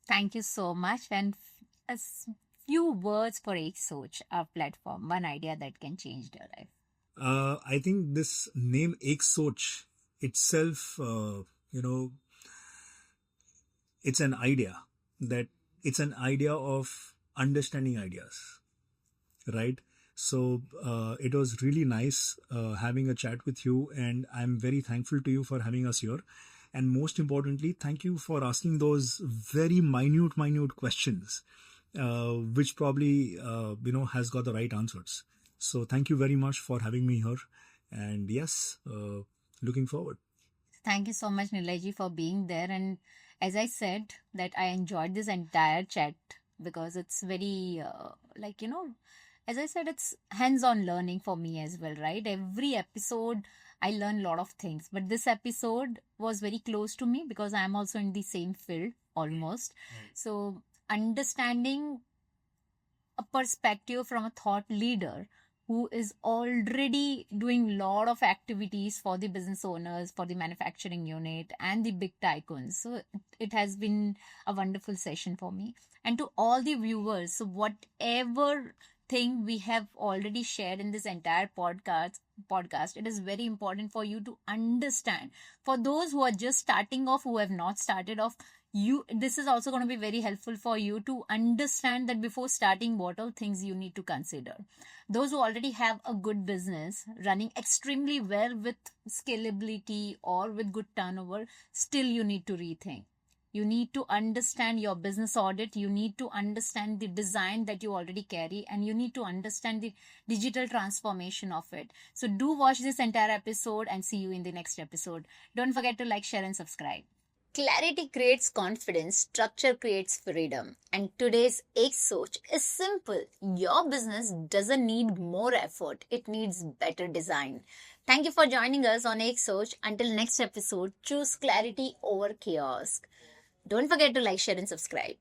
Thank you so much. And a few words for Soch, our platform. One idea that can change your life. I think this name Soch itself, it's an idea of understanding ideas, right? So it was really nice having a chat with you, and I'm very thankful to you for having us here. And most importantly, thank you for asking those very minute questions, which probably has got the right answers. So thank you very much for having me here, and yes, looking forward. Thank you so much, Nilay, for being there. And as I said, that I enjoyed this entire chat because it's very as I said, it's hands-on learning for me as well, right? Every episode I learn a lot of things, but this episode was very close to me because I'm also in the same field almost. Right. So understanding a perspective from a thought leader who is already doing a lot of activities for the business owners, for the manufacturing unit and the big tycoons. So it has been a wonderful session for me. And to all the viewers, so whatever thing we have already shared in this entire podcast, it is very important for you to understand. For those who are just starting off, who have not started off, this is also going to be very helpful for you to understand that before starting, what all things you need to consider. Those who already have a good business running extremely well with scalability or with good turnover, still you need to rethink. You need to understand your business audit. You need to understand the design that you already carry, and you need to understand the digital transformation of it. So do watch this entire episode and see you in the next episode. Don't forget to like, share and subscribe. Clarity creates confidence, structure creates freedom. And today's Soch is simple. Your business doesn't need more effort. It needs better design. Thank you for joining us on Soch. Until next episode, choose clarity over chaos. Don't forget to like, share, and subscribe.